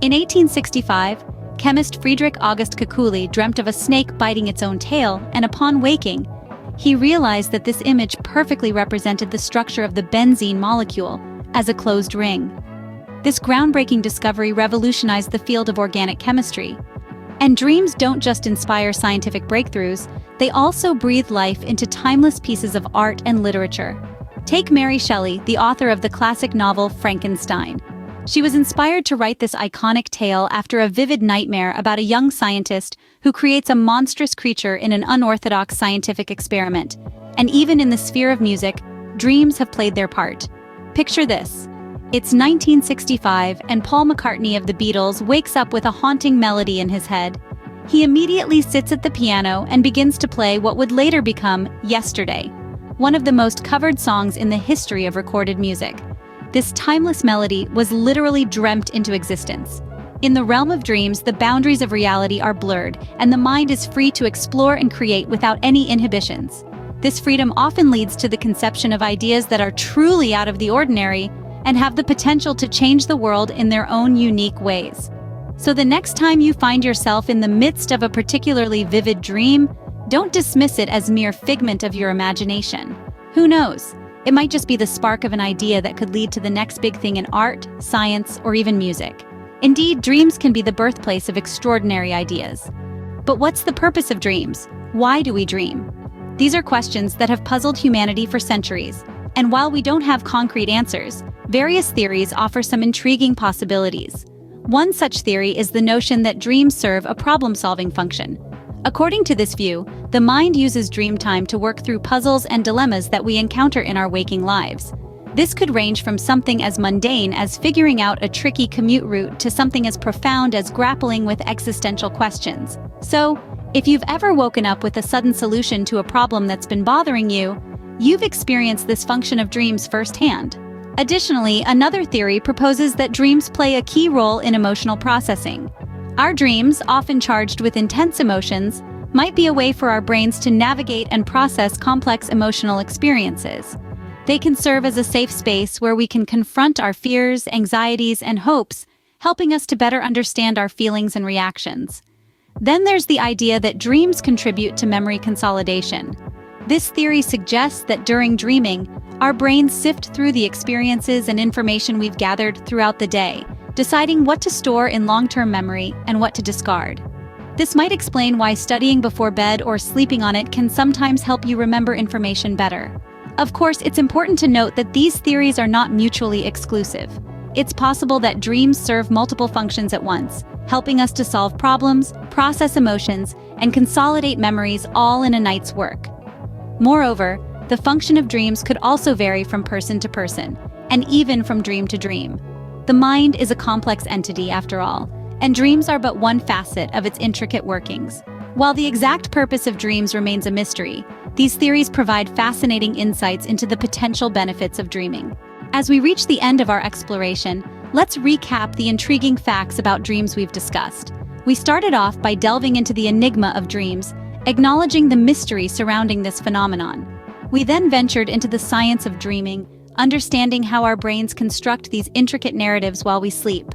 A: In 1865, chemist Friedrich August Kekulé dreamt of a snake biting its own tail, and upon waking, he realized that this image perfectly represented the structure of the benzene molecule as a closed ring. This groundbreaking discovery revolutionized the field of organic chemistry. And dreams don't just inspire scientific breakthroughs, they also breathe life into timeless pieces of art and literature. Take Mary Shelley, the author of the classic novel Frankenstein. She was inspired to write this iconic tale after a vivid nightmare about a young scientist who creates a monstrous creature in an unorthodox scientific experiment. And even in the sphere of music, dreams have played their part. Picture this. It's 1965, and Paul McCartney of the Beatles wakes up with a haunting melody in his head. He immediately sits at the piano and begins to play what would later become Yesterday, one of the most covered songs in the history of recorded music. This timeless melody was literally dreamt into existence. In the realm of dreams, the boundaries of reality are blurred, and the mind is free to explore and create without any inhibitions. This freedom often leads to the conception of ideas that are truly out of the ordinary and have the potential to change the world in their own unique ways. So the next time you find yourself in the midst of a particularly vivid dream, don't dismiss it as mere figment of your imagination. Who knows? It might just be the spark of an idea that could lead to the next big thing in art, science, or even music. Indeed, dreams can be the birthplace of extraordinary ideas. But what's the purpose of dreams? Why do we dream? These are questions that have puzzled humanity for centuries. And while we don't have concrete answers, various theories offer some intriguing possibilities. One such theory is the notion that dreams serve a problem-solving function. According to this view, the mind uses dream time to work through puzzles and dilemmas that we encounter in our waking lives. This could range from something as mundane as figuring out a tricky commute route to something as profound as grappling with existential questions. So, if you've ever woken up with a sudden solution to a problem that's been bothering you, you've experienced this function of dreams firsthand. Additionally, another theory proposes that dreams play a key role in emotional processing. Our dreams, often charged with intense emotions, might be a way for our brains to navigate and process complex emotional experiences. They can serve as a safe space where we can confront our fears, anxieties, and hopes, helping us to better understand our feelings and reactions. Then there's the idea that dreams contribute to memory consolidation. This theory suggests that during dreaming, our brains sift through the experiences and information we've gathered throughout the day, deciding what to store in long-term memory and what to discard. This might explain why studying before bed or sleeping on it can sometimes help you remember information better. Of course, it's important to note that these theories are not mutually exclusive. It's possible that dreams serve multiple functions at once, helping us to solve problems, process emotions, and consolidate memories all in a night's work. Moreover, the function of dreams could also vary from person to person, and even from dream to dream. The mind is a complex entity, after all, and dreams are but one facet of its intricate workings. While the exact purpose of dreams remains a mystery, these theories provide fascinating insights into the potential benefits of dreaming. As we reach the end of our exploration, let's recap the intriguing facts about dreams we've discussed. We started off by delving into the enigma of dreams, acknowledging the mystery surrounding this phenomenon. We then ventured into the science of dreaming, understanding how our brains construct these intricate narratives while we sleep.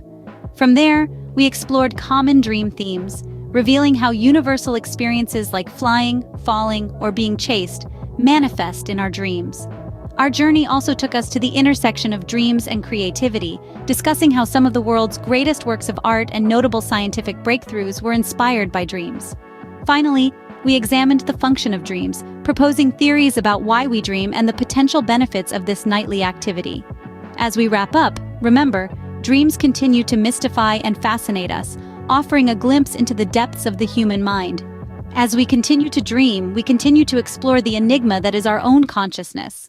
A: From there, we explored common dream themes, revealing how universal experiences like flying, falling, or being chased manifest in our dreams. Our journey also took us to the intersection of dreams and creativity, discussing how some of the world's greatest works of art and notable scientific breakthroughs were inspired by dreams. Finally, we examined the function of dreams, proposing theories about why we dream and the potential benefits of this nightly activity. As we wrap up, remember, dreams continue to mystify and fascinate us, offering a glimpse into the depths of the human mind. As we continue to dream, we continue to explore the enigma that is our own consciousness.